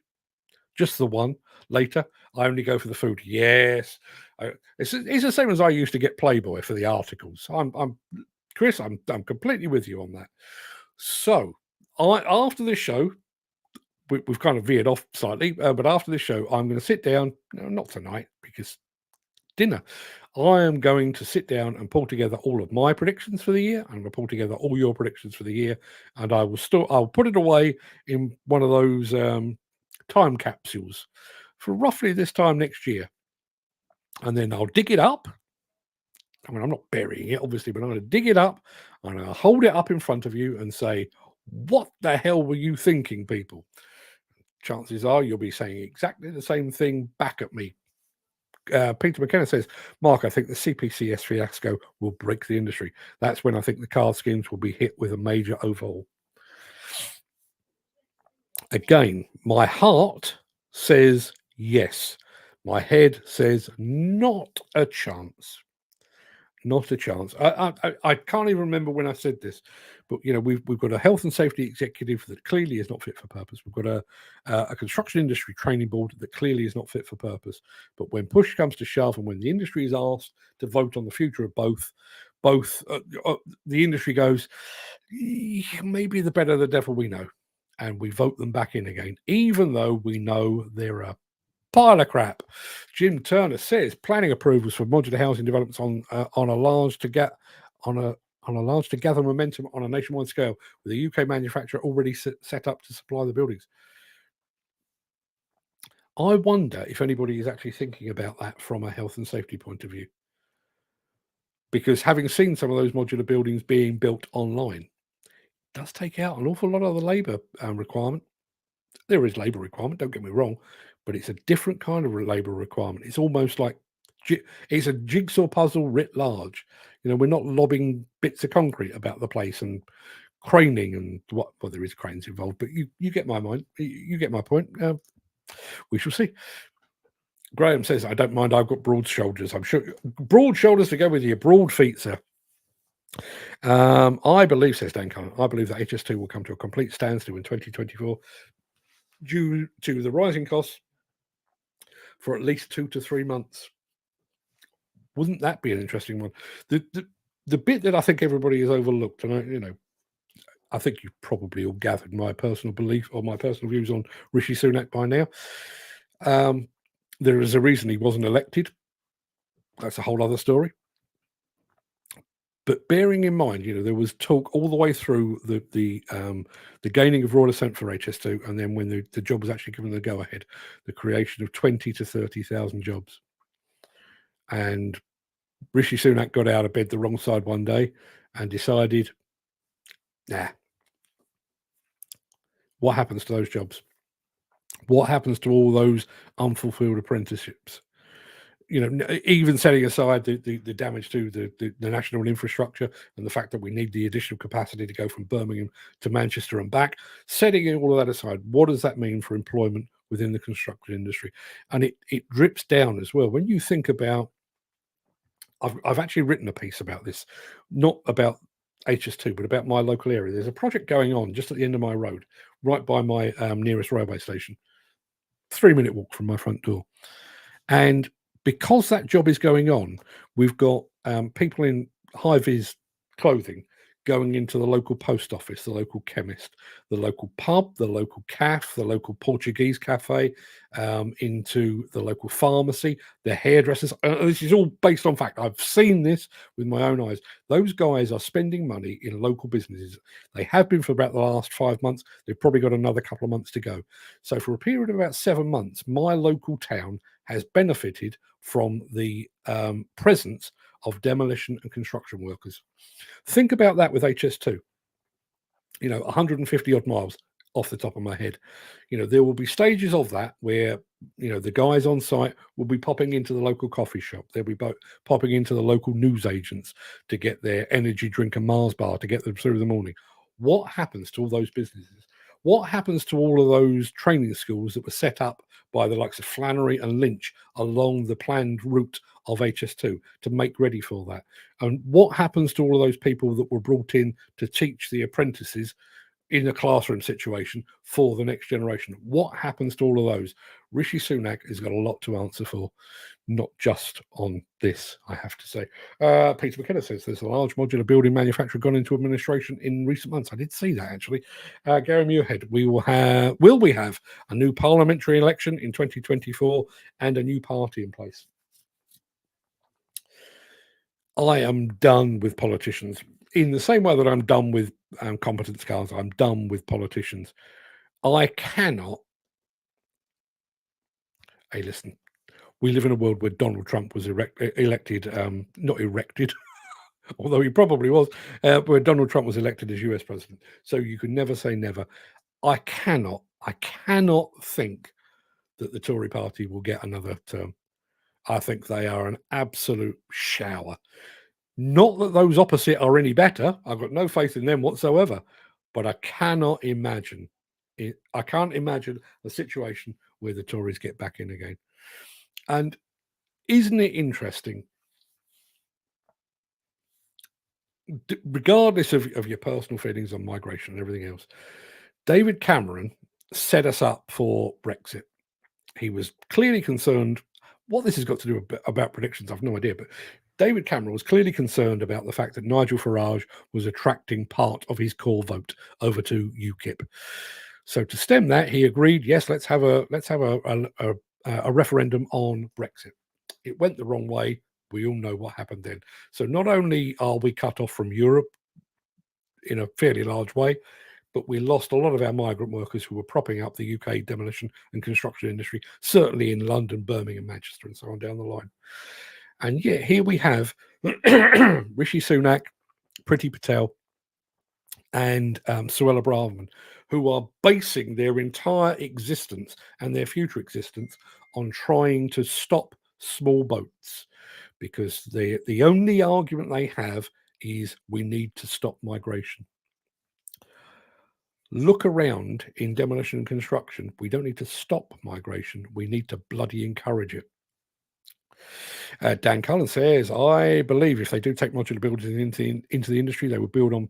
just the one. Later, I only go for the food. Yes, it's the same as I used to get Playboy for the articles. Chris, I'm completely with you on that. So after this show, we've kind of veered off slightly, but after this show, I'm going to sit down. No, not tonight, because dinner. I am going to sit down and pull together all of my predictions for the year. I'm going to pull together all your predictions for the year, and I'll put it away in one of those time capsules for roughly this time next year, and then I'll dig it up. I mean, I'm not burying it, obviously, but I'm going to dig it up and I'll hold it up in front of you and say, what the hell were you thinking, people? Chances are you'll be saying exactly the same thing back at me. Peter McKenna says, Mark, I think the CPCS fiasco will break the industry. That's when I think the card schemes will be hit with a major overhaul. Again, my heart says yes. My head says not a chance. Not a chance. I can't even remember when I said this, but you know, we've got a health and safety executive that clearly is not fit for purpose. We've got a construction industry training board that clearly is not fit for purpose. But when push comes to shove, and when the industry is asked to vote on the future of both, the industry goes, maybe the better the devil we know, and we vote them back in again, even though we know they're a pile of crap. Jim Turner says planning approvals for modular housing developments on a large on a large to gather momentum on a nationwide scale, with a UK manufacturer already set up to supply the buildings. I wonder if anybody is actually thinking about that from a health and safety point of view. Because having seen some of those modular buildings being built online, does take out an awful lot of the labour requirement. There is labour requirement, don't get me wrong, but it's a different kind of labour requirement. It's almost like it's a jigsaw puzzle writ large. We're not lobbing bits of concrete about the place and craning and well, there is cranes involved, but you get my mind. You get my point. We shall see. Graham says, I don't mind. I've got broad shoulders. I'm sure broad shoulders to go with your broad feet, sir. I believe, says Dan Cullen, I believe that HS2 will come to a complete standstill in 2024 due to the rising costs for at least 2 to 3 months. Wouldn't that be an interesting one? The bit that I think everybody has overlooked, and I think you've probably all gathered my personal belief or my personal views on Rishi Sunak by now. There is a reason he wasn't elected. That's a whole other story. But bearing in mind, there was talk all the way through the gaining of royal assent for HS2, and then when the job was actually given the go-ahead, the creation of 20 to 30,000 jobs. And Rishi Sunak got out of bed the wrong side one day and decided, nah. What happens to those jobs? What happens to all those unfulfilled apprenticeships? Even setting aside the damage to the national infrastructure and the fact that we need the additional capacity to go from Birmingham to Manchester and back, setting all of that aside, what does that mean for employment within the construction industry? And it drips down as well. When you think about, I've actually written a piece about this, not about HS2, but about my local area. There's a project going on just at the end of my road, right by my nearest railway station, 3-minute walk from my front door. And because that job is going on, we've got people in high-vis clothing going into the local post office, the local chemist, the local pub, the local cafe, the local Portuguese cafe, into the local pharmacy, the hairdressers. This is all based on fact. I've seen this with my own eyes. Those guys are spending money in local businesses. They have been for about the last 5 months. They've probably got another couple of months to go. So for a period of about 7 months, my local town has benefited from the presence of demolition and construction workers. Think about that with HS2. 150 odd miles off the top of my head. There will be stages of that where, the guys on site will be popping into the local coffee shop. They'll be popping into the local news agents to get their energy drink and Mars bar to get them through the morning. What happens to all those businesses? What happens to all of those training schools that were set up by the likes of Flannery and Lynch along the planned route of HS2 to make ready for that? And what happens to all of those people that were brought in to teach the apprentices in a classroom situation for the next generation? What happens to all of those? Rishi Sunak has got a lot to answer for, not just on this, I have to say. Peter McKenna says there's a large modular building manufacturer gone into administration in recent months. I did see that, actually. Gary Muirhead, will we have a new parliamentary election in 2024 and a new party in place? I am done with politicians. In the same way that I'm done with competence cars, I'm done with politicians. I cannot. Hey, listen, we live in a world where Donald Trump was elected, not erected, although he probably was, where Donald Trump was elected as US president. So you can never say never. I cannot think that the Tory party will get another term. I think they are an absolute shower. Not that those opposite are any better. I've got no faith in them whatsoever. But I cannot imagine it. I can't imagine a situation where the Tories get back in again. And isn't it interesting? Regardless of your personal feelings on migration and everything else, David Cameron set us up for Brexit. He was clearly concerned. What this has got to do about predictions, I've no idea. But David Cameron was clearly concerned about the fact that Nigel Farage was attracting part of his core vote over to UKIP. So to stem that, he agreed, yes, let's have a referendum on Brexit. It went the wrong way. We all know what happened then. So not only are we cut off from Europe in a fairly large way, but we lost a lot of our migrant workers who were propping up the UK demolition and construction industry, certainly in London, Birmingham, Manchester, and so on down the line. And yet here we have Rishi Sunak, Priti Patel, and Suella Braverman, who are basing their entire existence and their future existence on trying to stop small boats, because the only argument they have is we need to stop migration. Look around in demolition and construction. We don't need to stop migration. We need to bloody encourage it. Dan Cullen says, I believe if they do take modular buildings into the industry, they will build on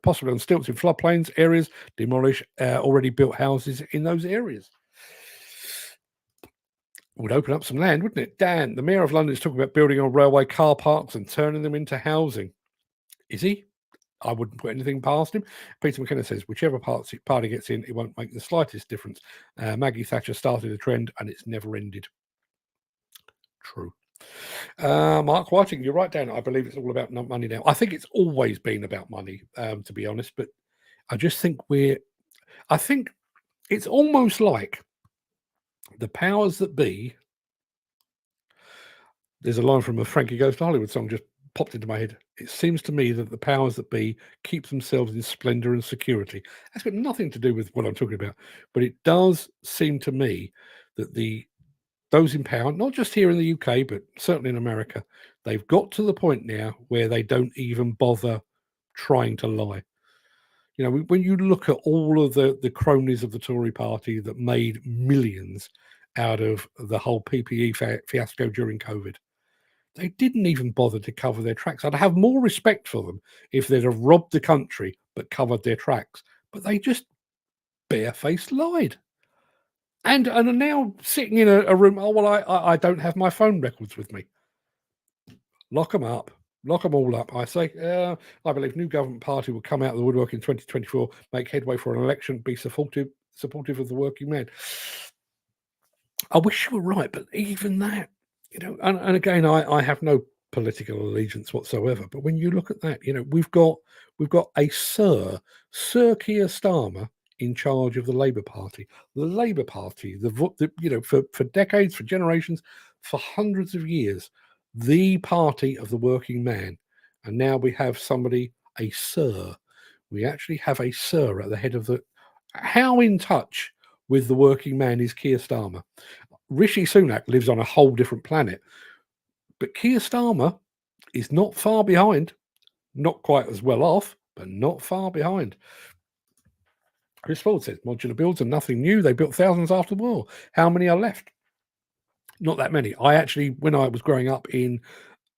possibly on stilts in floodplains areas, demolish already built houses in those areas. Would open up some land, wouldn't it? Dan, the Mayor of London is talking about building on railway car parks and turning them into housing. Is he? I wouldn't put anything past him. Peter McKenna says, whichever party gets in, it won't make the slightest difference. Maggie Thatcher started a trend and it's never ended. True. Mark Whiting, you're right, Dan. I believe it's all about money now. I think it's always been about money, to be honest. But I just think I think it's almost like the powers that be. There's a line from a Frankie Goes to Hollywood song just popped into my head. It seems to me that the powers that be keep themselves in splendor and security. That's got nothing to do with what I'm talking about, but it does seem to me that those in power, not just here in the UK, but certainly in America, they've got to the point now where they don't even bother trying to lie. You know, when you look at all of the cronies of the Tory party that made millions out of the whole PPE fiasco during COVID, they didn't even bother to cover their tracks. I'd have more respect for them if they'd have robbed the country but covered their tracks. But they just barefaced lied. And are now sitting in a room, oh, well, I don't have my phone records with me. Lock them up. Lock them all up. I say, I believe new government party will come out of the woodwork in 2024, make headway for an election, be supportive of the working man. I wish you were right, but even that, you know, and again, I have no political allegiance whatsoever. But when you look at that, you know, we've got a Sir Keir Starmer in charge of the Labour Party. The Labour Party, you know, for decades, for generations, for hundreds of years, the party of the working man. And now we have somebody, a Sir. We actually have a Sir at the head of the. How in touch with the working man is Keir Starmer? Rishi Sunak lives on a whole different planet, but Keir Starmer is not far behind. Not quite as well off, but not far behind. Chris Ford says modular builds are nothing new. They built thousands after the war. How many are left? Not that many. I actually, when I was growing up in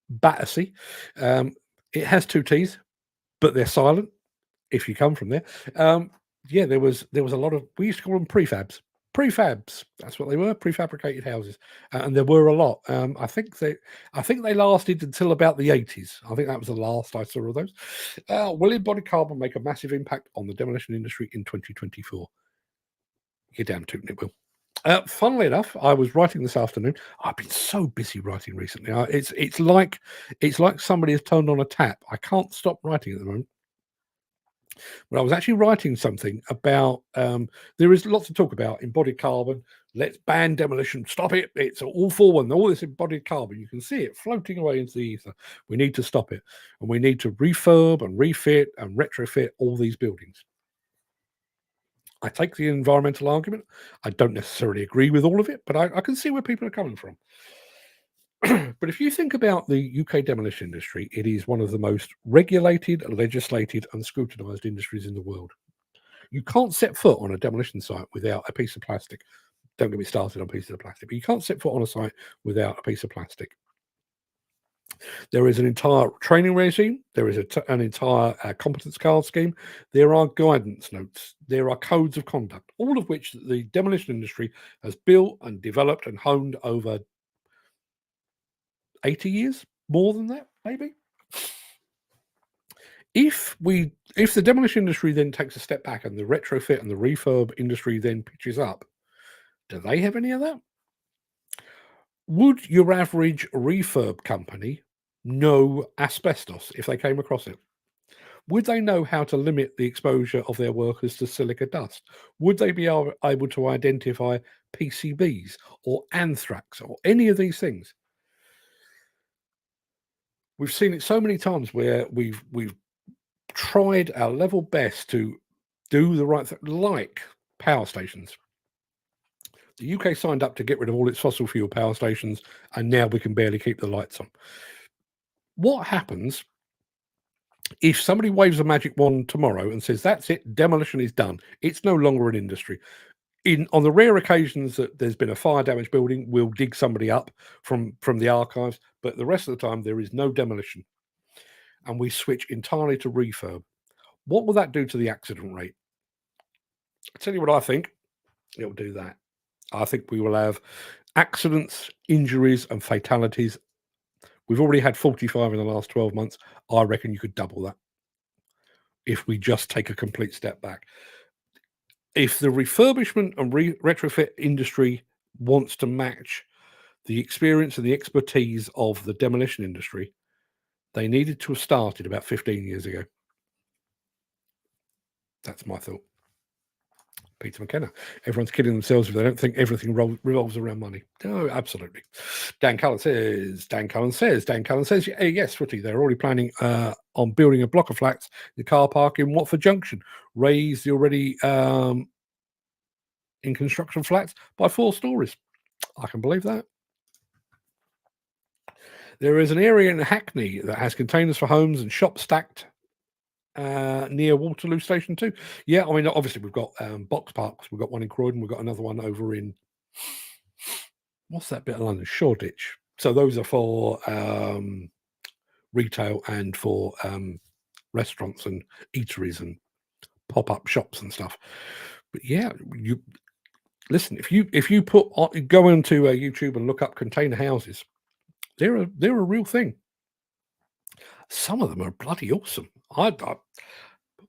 Battersea, it has two T's, but they're silent if you come from there. Yeah, there was a lot of, we used to call them prefabs. Prefabs, that's what they were, prefabricated houses, and there were a lot. I think they lasted until about the 80s. I think that was the last I saw of those. Will embodied carbon make a massive impact on the demolition industry in 2024? You're damn tooting it will. Funnily enough, I was writing this afternoon. I've been so busy writing recently. It's like somebody has turned on a tap. I can't stop writing at the moment. But I was actually writing something about, there is lots to talk about, embodied carbon. Let's ban demolition. Stop it. It's all for one. All this embodied carbon. You can see it floating away into the ether. We need to stop it. And we need to refurb and refit and retrofit all these buildings. I take the environmental argument. I don't necessarily agree with all of it, but I can see where people are coming from. But if you think about the UK demolition industry, it is one of the most regulated, legislated, and scrutinised industries in the world. You can't set foot on a demolition site without a piece of plastic. Don't get me started on pieces of plastic, but you can't set foot on a site without a piece of plastic. There is an entire training regime. There is an entire competence card scheme. There are guidance notes. There are codes of conduct, all of which the demolition industry has built and developed and honed over 80 years, more than that, maybe. If the demolition industry then takes a step back and the retrofit and the refurb industry then pitches up, do they have any of that? Would your average refurb company know asbestos if they came across it? Would they know how to limit the exposure of their workers to silica dust? Would they be able to identify PCBs or anthrax or any of these things? We've seen it so many times where we've tried our level best to do the right thing, like power stations. The UK signed up to get rid of all its fossil fuel power stations, and now we can barely keep the lights on. What happens if somebody waves a magic wand tomorrow and says, that's it, demolition is done? It's no longer an industry. On the rare occasions that there's been a fire damaged building, we'll dig somebody up from the archives, but the rest of the time there is no demolition, and we switch entirely to refurb. What will that do to the accident rate? I'll tell you what I think. It'll do that. I think we will have accidents, injuries, and fatalities. We've already had 45 in the last 12 months. I reckon you could double that if we just take a complete step back. If the refurbishment and retrofit industry wants to match the experience and the expertise of the demolition industry, they needed to have started about 15 years ago. That's my thought. Peter McKenna. Everyone's kidding themselves if they don't think everything revolves around money. No, absolutely. Dan Cullen says, yes, Footy, they're already planning on building a block of flats in the car park in Watford Junction. Raise the already in construction flats by 4 stories. I can believe that. There is an area in Hackney that has containers for homes and shops stacked near Waterloo Station too. Yeah, I mean, obviously we've got box parks. We've got one in Croydon. We've got another one over in, what's that bit of London? Shoreditch. So those are for retail and for restaurants and eateries and pop-up shops and stuff. But yeah, you listen, if you go into YouTube and look up container houses, they're a real thing. Some of them are bloody awesome. I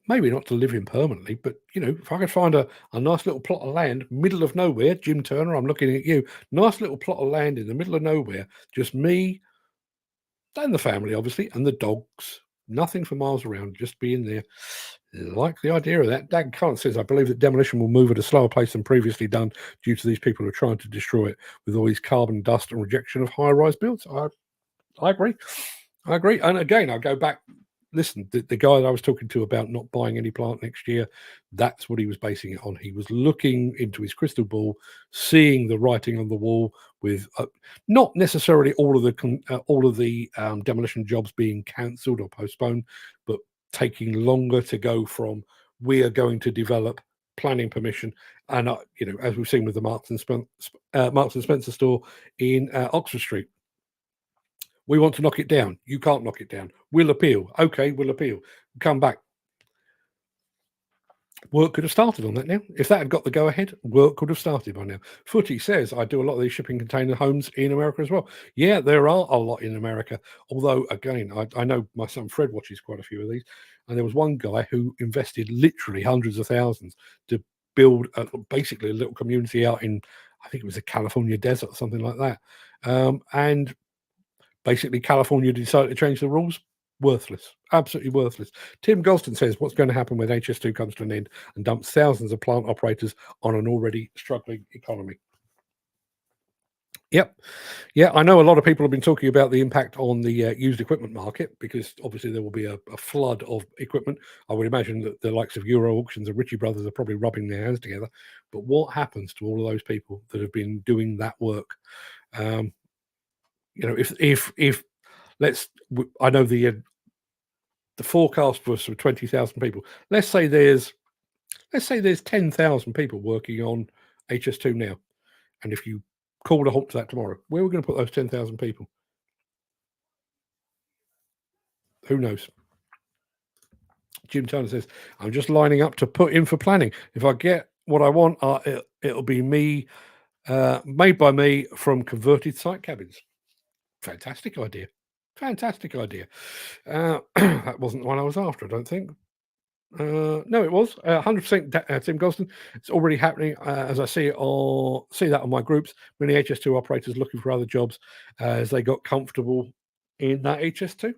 maybe not to live in permanently, but if I could find a nice little plot of land, middle of nowhere, Jim Turner, I'm looking at you, nice little plot of land in the middle of nowhere, just me and the family, obviously, and the dogs, nothing for miles around, just being there. Like the idea of that. Dan Cullen says, I believe that demolition will move at a slower pace than previously done due to these people who are trying to destroy it with all these carbon dust and rejection of high-rise builds. I agree. And again, I go back. Listen, the guy that I was talking to about not buying any plant next year, that's what he was basing it on. He was looking into his crystal ball, seeing the writing on the wall with not necessarily all of the demolition jobs being cancelled or postponed, but taking longer to go from we are going to develop planning permission. And, as we've seen with the Marks and Spencer store in Oxford Street, we want to knock it down. You can't knock it down. We'll appeal. Okay, we'll appeal. Come back. Work could have started on that now. If that had got the go-ahead, work could have started by now. Footy says, I do a lot of these shipping container homes in America as well. Yeah, there are a lot in America. Although, again, I know my son Fred watches quite a few of these. And there was one guy who invested literally hundreds of thousands to build basically a little community out in, I think it was the California desert or something like that. And basically, California decided to change the rules. Worthless. Absolutely worthless. Tim Golston says, what's going to happen when HS2 comes to an end and dumps thousands of plant operators on an already struggling economy? Yep. Yeah, I know a lot of people have been talking about the impact on the used equipment market because obviously there will be a flood of equipment. I would imagine that the likes of Euro Auctions and Ritchie Brothers are probably rubbing their hands together. But what happens to all of those people that have been doing that work? If I know the forecast was for 20,000 people. Let's say there's 10,000 people working on HS2 now, and if you called a halt to that tomorrow, where are we going to put those 10,000 people? Who knows? Jim Turner says, I'm just lining up to put in for planning. If I get what I want, it'll be me, made by me from converted site cabins. Fantastic idea. That wasn't the one I was after, I don't think. No, it was 100% Tim Gosden. It's already happening as I see it or see that on my groups. Many HS2 operators looking for other jobs as they got comfortable in that HS2.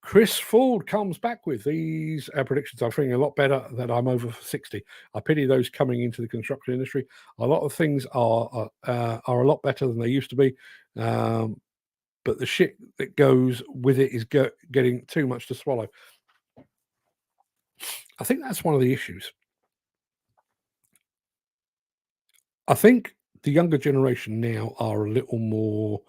Chris Ford comes back with these predictions. I'm feeling a lot better that I'm over 60. I pity those coming into the construction industry. A lot of things are a lot better than they used to be, but the shit that goes with it is getting too much to swallow. I think that's one of the issues. I think the younger generation now are a little more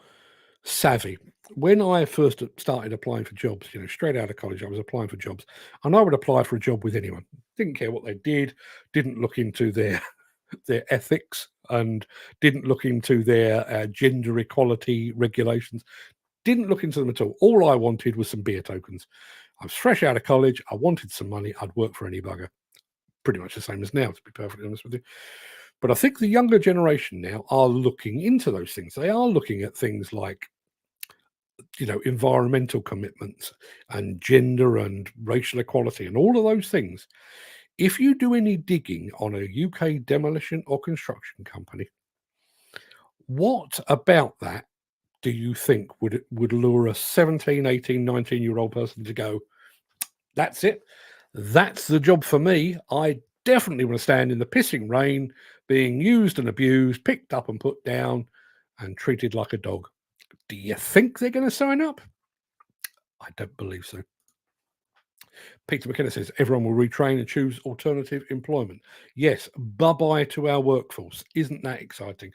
savvy. When I first started applying for jobs, straight out of college, I was applying for jobs, and I would apply for a job with anyone. Didn't care what they did, didn't look into their their ethics, and didn't look into their gender equality regulations. Didn't look into them at all. All I wanted was some beer tokens. I was fresh out of college. I wanted some money. I'd work for any bugger. Pretty much the same as now, to be perfectly honest with you. But I think the younger generation now are looking into those things. They are looking at things like, environmental commitments and gender and racial equality and all of those things. If you do any digging on a UK demolition or construction company, what about that do you think would lure a 17, 18, 19-year-old person to go, that's it? That's the job for me. I definitely want to stand in the pissing rain, being used and abused, picked up and put down, and treated like a dog. Do you think they're going to sign up? I don't believe so. Peter McKenna says everyone will retrain and choose alternative employment. Yes, bye-bye to our workforce. Isn't that exciting?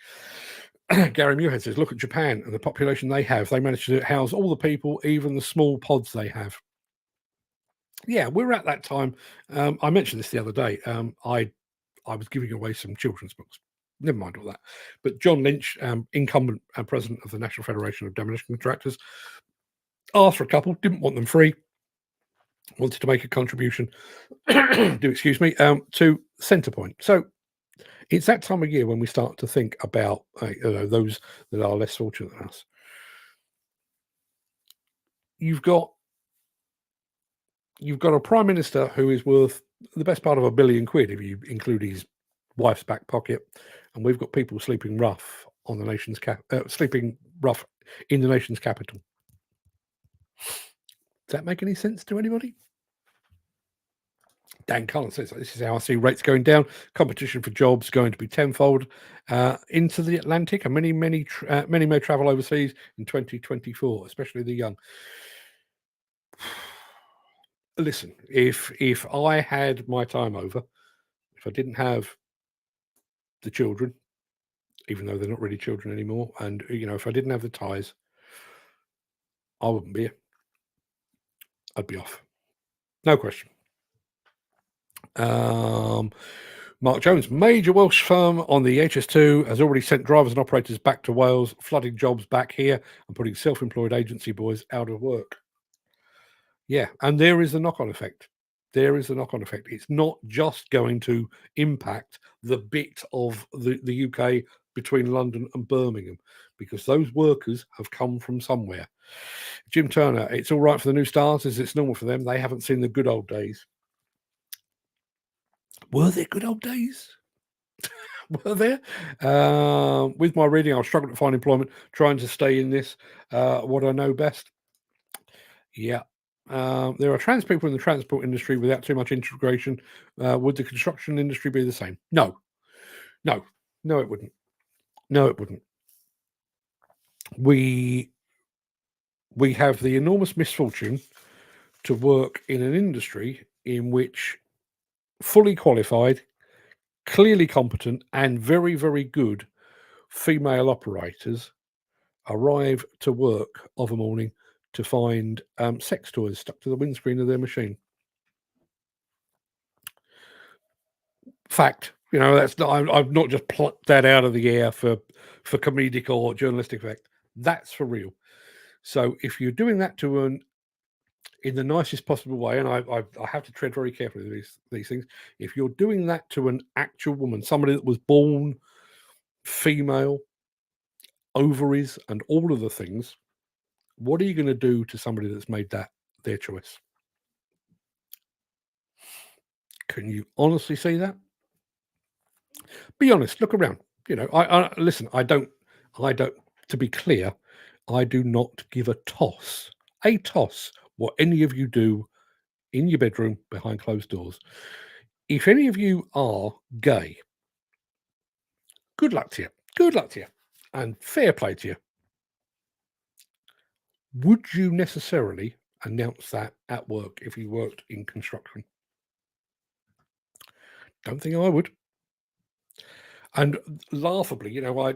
Gary Muirhead says, look at Japan and the population they have. They manage to house all the people, even the small pods they have. Yeah, we're at that time. I mentioned this the other day. I was giving away some children's books. Never mind all that. But John Lynch, incumbent president of the National Federation of Demolition Contractors, asked for a couple, didn't want them free, wanted to make a contribution, excuse me, to Centrepoint. So it's that time of year when we start to think about those that are less fortunate than us. You've got a prime minister who is worth the best part of £1 billion if you include his wife's back pocket, and we've got people sleeping rough on the nation's sleeping rough in the nation's capital. Does that make any sense to anybody? Dan Cullen says, this is how I see rates going down. Competition for jobs going to be tenfold into the Atlantic, and many may travel overseas in 2024, especially the young. Listen, if I had my time over, if I didn't have the children, even though they're not really children anymore, and if I didn't have the ties, I wouldn't be here. I'd be off. No question. Mark Jones, major Welsh firm on the HS2, has already sent drivers and operators back to Wales, flooding jobs back here and putting self-employed agency boys out of work. Yeah, and there is a knock-on effect. It's not just going to impact the bit of the UK between London and Birmingham, because those workers have come from somewhere. Jim Turner, it's all right for the new starters. It's normal for them. They haven't seen the good old days. Were there good old days? Were there? With my reading, I'll struggle to find employment, trying to stay in this, what I know best. Yeah. There are trans people in the transport industry without too much integration. Would the construction industry be the same? No, it wouldn't. No, it wouldn't. We have the enormous misfortune to work in an industry in which fully qualified, clearly competent, and very, very good female operators arrive to work of a morning to find sex toys stuck to the windscreen of their machine. Fact, that's not. I've not just plucked that out of the air for comedic or journalistic effect. That's for real. So if you're doing that in the nicest possible way, and I have to tread very carefully with these things. If you're doing that to an actual woman, somebody that was born female, ovaries, and all of the things, what are you going to do to somebody that's made that their choice? Can you honestly see that? Be honest. Look around. I listen. I don't. To be clear, I do not give a toss. What any of you do in your bedroom behind closed doors. If any of you are gay, good luck to you. Good luck to you, and fair play to you. Would you necessarily announce that at work if you worked in construction? Don't think I would. And laughably, I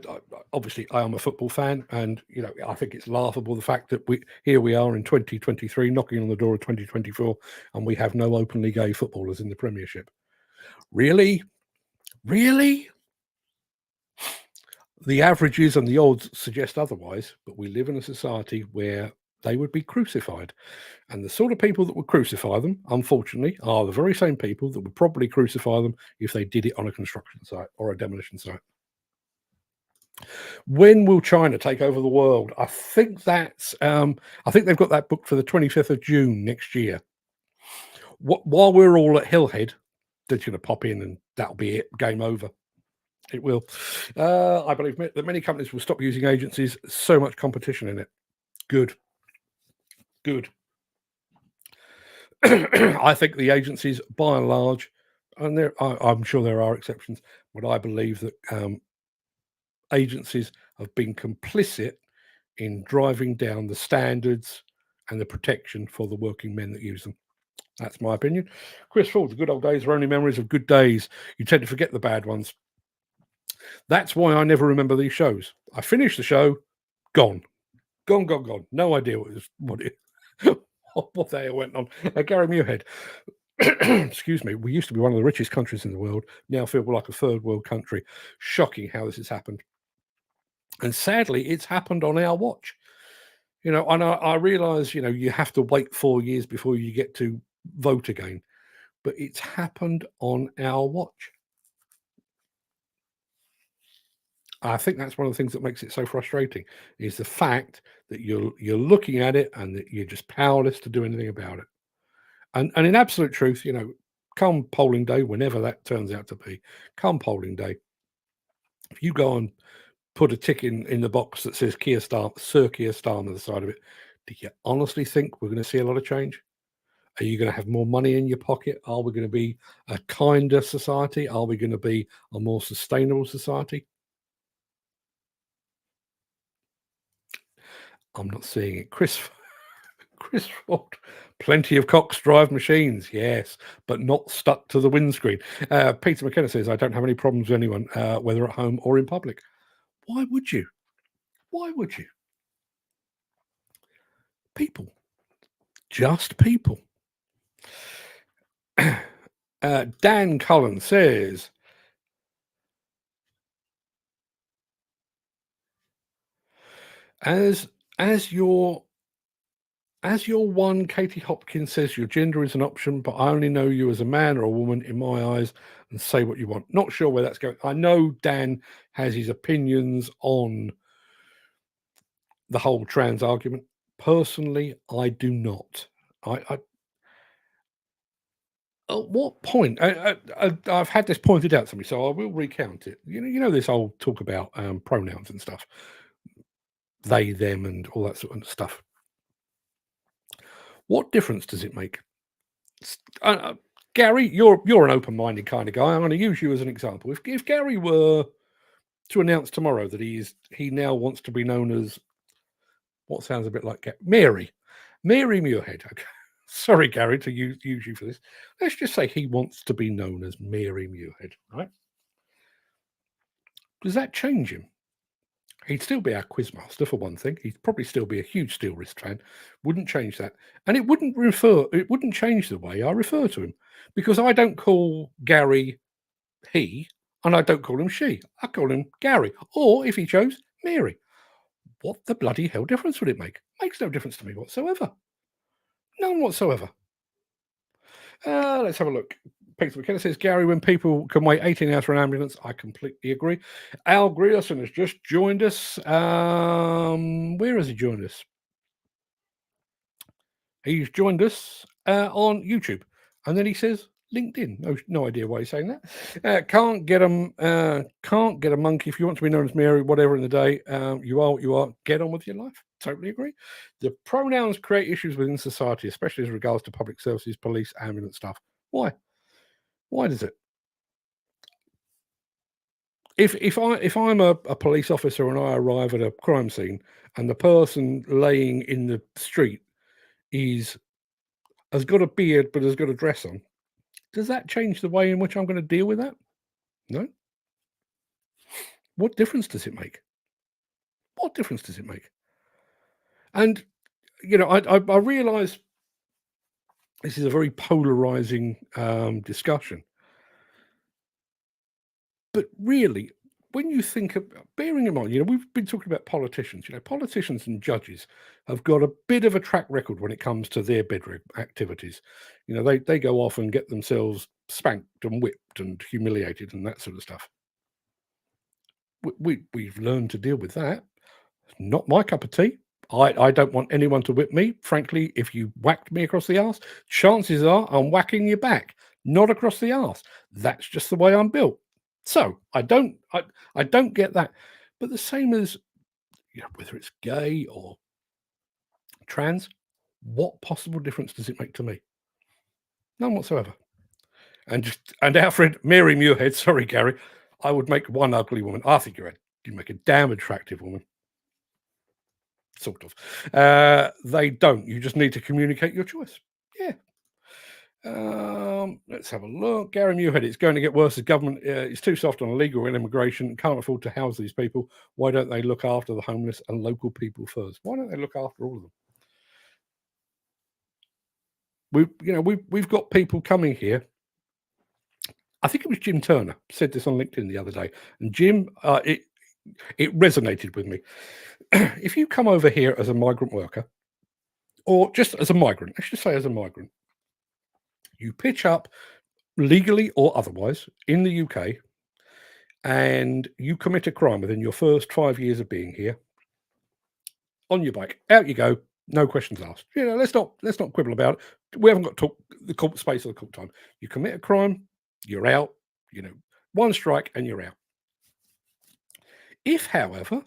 obviously I am a football fan, and I think it's laughable the fact that we are in 2023, knocking on the door of 2024, and we have no openly gay footballers in the Premiership. Really, really. The averages and the odds suggest otherwise, but we live in a society where they would be crucified. And the sort of people that would crucify them, unfortunately, are the very same people that would probably crucify them if they did it on a construction site or a demolition site. When will China take over the world? I think I think they've got that booked for the 25th of June next year. While we're all at Hillhead, they're going to pop in and that'll be it. Game over. It will. I believe that many companies will stop using agencies. So much competition in it. Good. I think the agencies, by and large, and I'm sure there are exceptions, but I believe that agencies have been complicit in driving down the standards and the protection for the working men that use them. That's my opinion. Chris Ford, the good old days are only memories of good days. You tend to forget the bad ones. That's why I never remember these shows. I finish the show, gone. No idea what the hell went on. Gary Muirhead, excuse me, we used to be one of the richest countries in the world, now feel like a third world country. Shocking how this has happened. And sadly, it's happened on our watch. And I realise, you have to wait 4 years before you get to vote again. But it's happened on our watch. I think that's one of the things that makes it so frustrating, is the fact that you're looking at it and that you're just powerless to do anything about it. And in absolute truth, come polling day, whenever that turns out to be, come polling day, if you go and put a tick in the box that says Sir Keir Starmer on the side of it, do you honestly think we're going to see a lot of change? Are you going to have more money in your pocket? Are we going to be a kinder society? Are we going to be a more sustainable society? I'm not seeing it. Chris Ford, plenty of cocks drive machines, yes, but not stuck to the windscreen. Peter McKenna says, I don't have any problems with anyone, whether at home or in public. Why would you? Why would you? People. Just people. Dan Cullen says, as your one, Katie Hopkins says, your gender is an option, but I only know you as a man or a woman in my eyes, and say what you want. Not sure where that's going. I know Dan has his opinions on the whole trans argument. Personally, I do not. At what point? I've had this pointed out to me, so I will recount it. You know this old talk about pronouns and stuff, they, them, and all that sort of stuff. What difference does it make? Gary, you're an open-minded kind of guy. I'm going to use you as an example. If Gary were to announce tomorrow that he now wants to be known as, what sounds a bit like Mary Muirhead. Okay. Sorry, Gary, to use you for this. Let's just say he wants to be known as Mary Muirhead, right? Does that change him? He'd still be our quizmaster for one thing. He'd probably still be a huge Steel Wrist fan. Wouldn't change that, and it wouldn't change the way I refer to him, because I don't call Gary he, and I don't call him she. I call him Gary, or if he chose, Mary. What the bloody hell difference would it make? Makes no difference to me whatsoever. None whatsoever. Let's have a look. Peter McKenna says, Gary, when people can wait 18 hours for an ambulance, I completely agree. Al Grierson has just joined us. Where has he joined us? He's joined us on YouTube. And then he says, LinkedIn. No idea why you're saying that. Can't get a monkey. If you want to be known as Mary, whatever in the day, you are what you are. Get on with your life. Totally agree. The pronouns create issues within society, especially as regards to public services, police, ambulance stuff. Why? Why does it? If I'm a police officer and I arrive at a crime scene and the person laying in the street has got a beard but has got a dress on, does that change the way in which I'm going to deal with that? No. What difference does it make? What difference does it make? And I realise this is a very polarising discussion, but really, when you think of, bearing in mind, we've been talking about politicians. Politicians and judges have got a bit of a track record when it comes to their bedroom activities. They go off and get themselves spanked and whipped and humiliated and that sort of stuff. We've learned to deal with that. Not my cup of tea. I don't want anyone to whip me. Frankly, if you whacked me across the arse, chances are I'm whacking you back, not across the arse. That's just the way I'm built. So I don't get that. But the same as whether it's gay or trans, what possible difference does it make to me? None whatsoever. And our friend Mary Muirhead, sorry Gary, I would make one ugly woman. I think you make a damn attractive woman. Sort of. They don't. You just need to communicate your choice. Yeah. Let's have a look. Gary Muirhead, it's going to get worse as government is too soft on illegal and immigration, can't afford to house these people. Why don't they look after the homeless and local people first? Why don't they look after all of them? We've got people coming here. I think it was Jim Turner said this on LinkedIn the other day, and Jim, it resonated with me. If you come over here as a migrant worker, or just as a migrant, let's just say as a migrant, you pitch up legally or otherwise in the UK, and you commit a crime within your first 5 years of being here, on your bike, out you go, no questions asked. Let's not quibble about it. We haven't got to talk the court space or the court time. You commit a crime, you're out. One strike and you're out. If, however,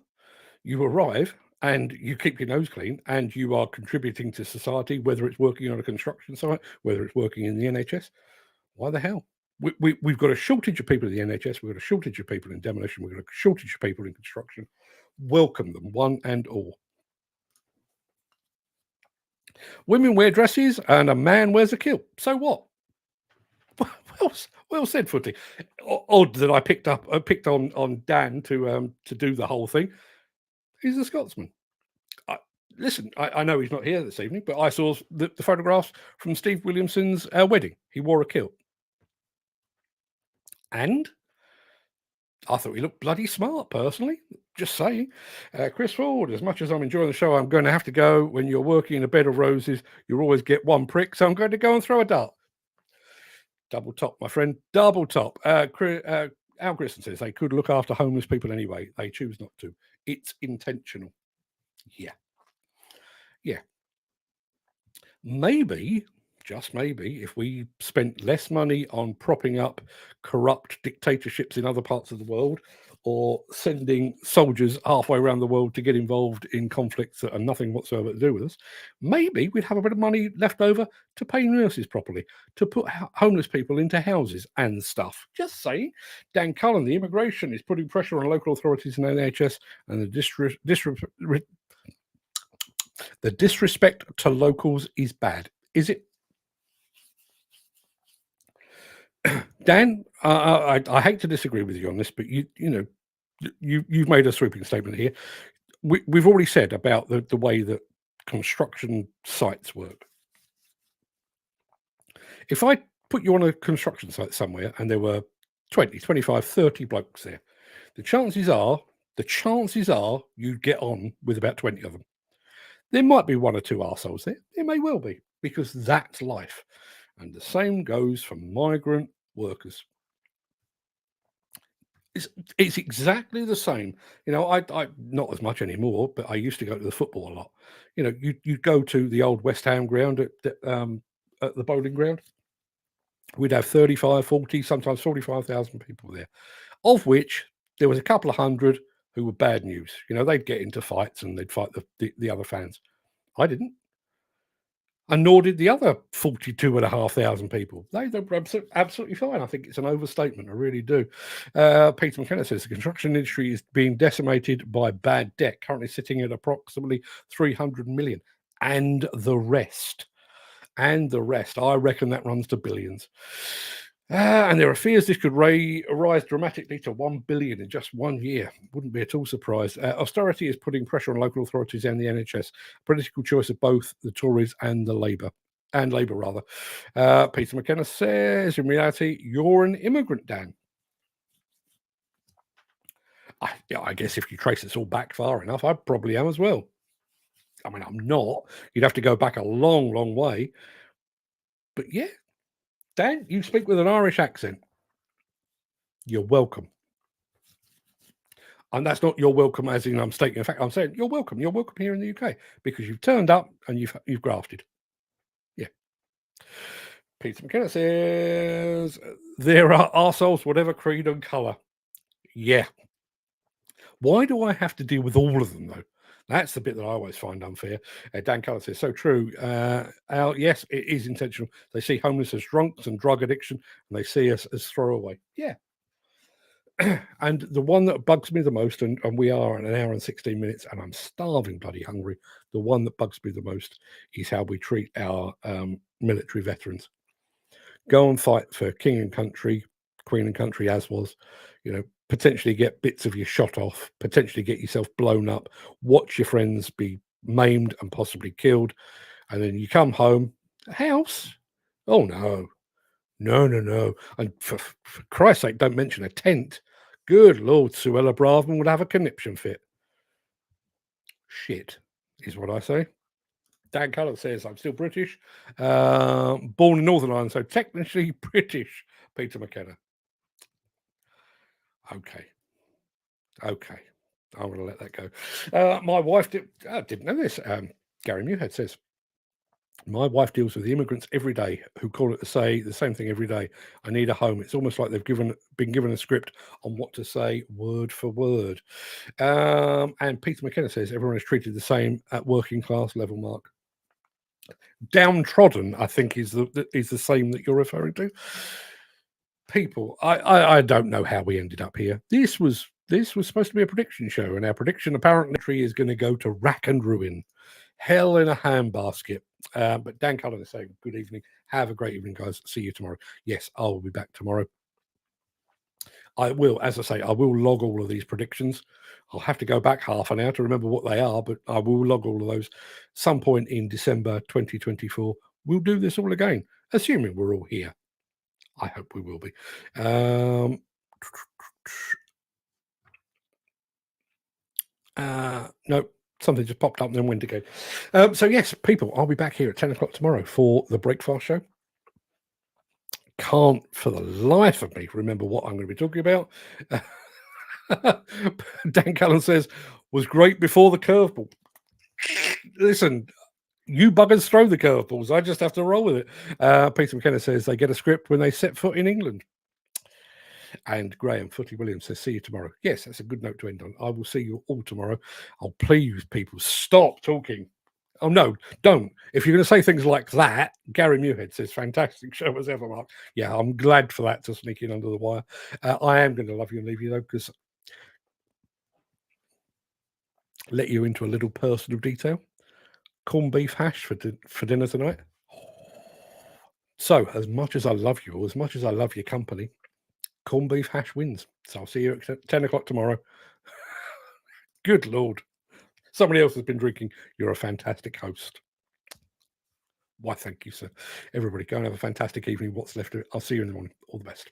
you arrive and you keep your nose clean and you are contributing to society, whether it's working on a construction site, whether it's working in the NHS, why the hell? We've got a shortage of people in the NHS. We've got a shortage of people in demolition. We've got a shortage of people in construction. Welcome them, one and all. Women wear dresses and a man wears a kilt. So what? Well said, Footy. Odd that I picked on Dan to do the whole thing. He's a Scotsman. Listen, I know he's not here this evening, but I saw the photographs from Steve Williamson's wedding. He wore a kilt. And I thought he looked bloody smart, personally. Just saying. Chris Ford, as much as I'm enjoying the show, I'm going to have to go. When you're working in a bed of roses, you always get one prick, so I'm going to go and throw a dart. Double top, my friend. Double top. Al Grissom says they could look after homeless people anyway. They choose not to. It's intentional. Yeah. Maybe, just maybe, if we spent less money on propping up corrupt dictatorships in other parts of the world, or sending soldiers halfway around the world to get involved in conflicts that are nothing whatsoever to do with us, maybe we'd have a bit of money left over to pay nurses properly, to put homeless people into houses and stuff. Just saying. Dan Cullen, the immigration is putting pressure on local authorities and NHS, and the disrespect to locals is bad. Is it? Dan, I hate to disagree with you on this, but you've made a sweeping statement here. We've already said about the way that construction sites work. If I put you on a construction site somewhere and there were 20, 25, 30 blokes there, the chances are you'd get on with about 20 of them. There might be one or two arseholes there. There may well be, because that's life. And the same goes for migrant workers. It's exactly the same. I not as much anymore, but I used to go to the football a lot. You go to the old West Ham ground at the bowling ground. we'd have 35, 40, sometimes 45,000 people there, of which there was a couple of hundred who were bad news. They'd get into fights and they'd fight the other fans. I didn't. And nor did the other 42,500 people. They were absolutely fine. I think it's an overstatement. I really do. Peter McKenna says the construction industry is being decimated by bad debt, currently sitting at approximately 300 million. And the rest. I reckon that runs to billions. And there are fears this could rise dramatically to 1 billion in just 1 year. Wouldn't be at all surprised. Austerity is putting pressure on local authorities and the NHS. Political choice of both the Tories and the Labour. Peter McKenna says, in reality, you're an immigrant, Dan. I guess if you trace this all back far enough, I probably am as well. I mean, I'm not. You'd have to go back a long, long way. But yeah, Dan, you speak with an Irish accent. You're welcome. And that's not you're welcome as in I'm stating a fact. I'm saying you're welcome. You're welcome here in the UK because you've turned up and you've grafted. Yeah. Peter McKenna says there are arseholes, whatever creed and colour. Yeah. Why do I have to deal with all of them though? That's the bit that I always find unfair. Dan Cullen says, so true. Yes, it is intentional. They see homeless as drunks and drug addiction, and they see us as throwaway. Yeah. And the one that bugs me the most, and we are at an hour and 16 minutes, and I'm starving bloody hungry. The one that bugs me the most is how we treat our military veterans. Go and fight for king and country, queen and country, as was, potentially get bits of your shot off, potentially get yourself blown up, watch your friends be maimed and possibly killed, and then you come home, house? Oh no. No. And for Christ's sake, don't mention a tent. Good Lord, Suella Braverman would have a conniption fit. Shit, is what I say. Dan Cullen says, I'm still British. Born in Northern Ireland, so technically British, Peter McKenna. Okay. I'm going to let that go. My wife didn't know this. Gary Muirhead says, my wife deals with the immigrants every day who call it to say the same thing every day. I need a home. It's almost like they've been given a script on what to say word for word. And Peter McKenna says everyone is treated the same at working class level, Mark. Downtrodden, I think, is the same that you're referring to. People, I don't know how we ended up here. This was supposed to be a prediction show, and our prediction apparently is going to go to rack and ruin. Hell in a handbasket. But Dan Cullen is saying, good evening. Have a great evening, guys. See you tomorrow. Yes, I will be back tomorrow. I will, as I say, I will log all of these predictions. I'll have to go back half an hour to remember what they are, but I will log all of those. Some point in December 2024, we'll do this all again, assuming we're all here. I hope we will be. No, something just popped up and then went again. So yes, people, I'll be back here at 10 o'clock tomorrow for the Breakfast Show. Can't for the life of me remember what I'm going to be talking about. Dan Cullen says, was great before the curveball. Listen, you buggers throw the curveballs. I just have to roll with it. Peter McKenna says they get a script when they set foot in England. And Graham Footy Williams says, see you tomorrow. Yes, that's a good note to end on. I will see you all tomorrow. I'll please, people, stop talking. Oh, no, don't. If you're going to say things like that, Gary Muirhead says, fantastic show as ever, Mark. Yeah, I'm glad for that to sneak in under the wire. I am going to love you and leave you, though, because let you into a little personal detail. Corned beef hash for dinner tonight. So, as much as I love you, as much as I love your company, corned beef hash wins. So I'll see you at 10 o'clock tomorrow. Good Lord. Somebody else has been drinking. You're a fantastic host. Why, thank you, sir. Everybody, go and have a fantastic evening. What's left of it. I'll see you in the morning. All the best.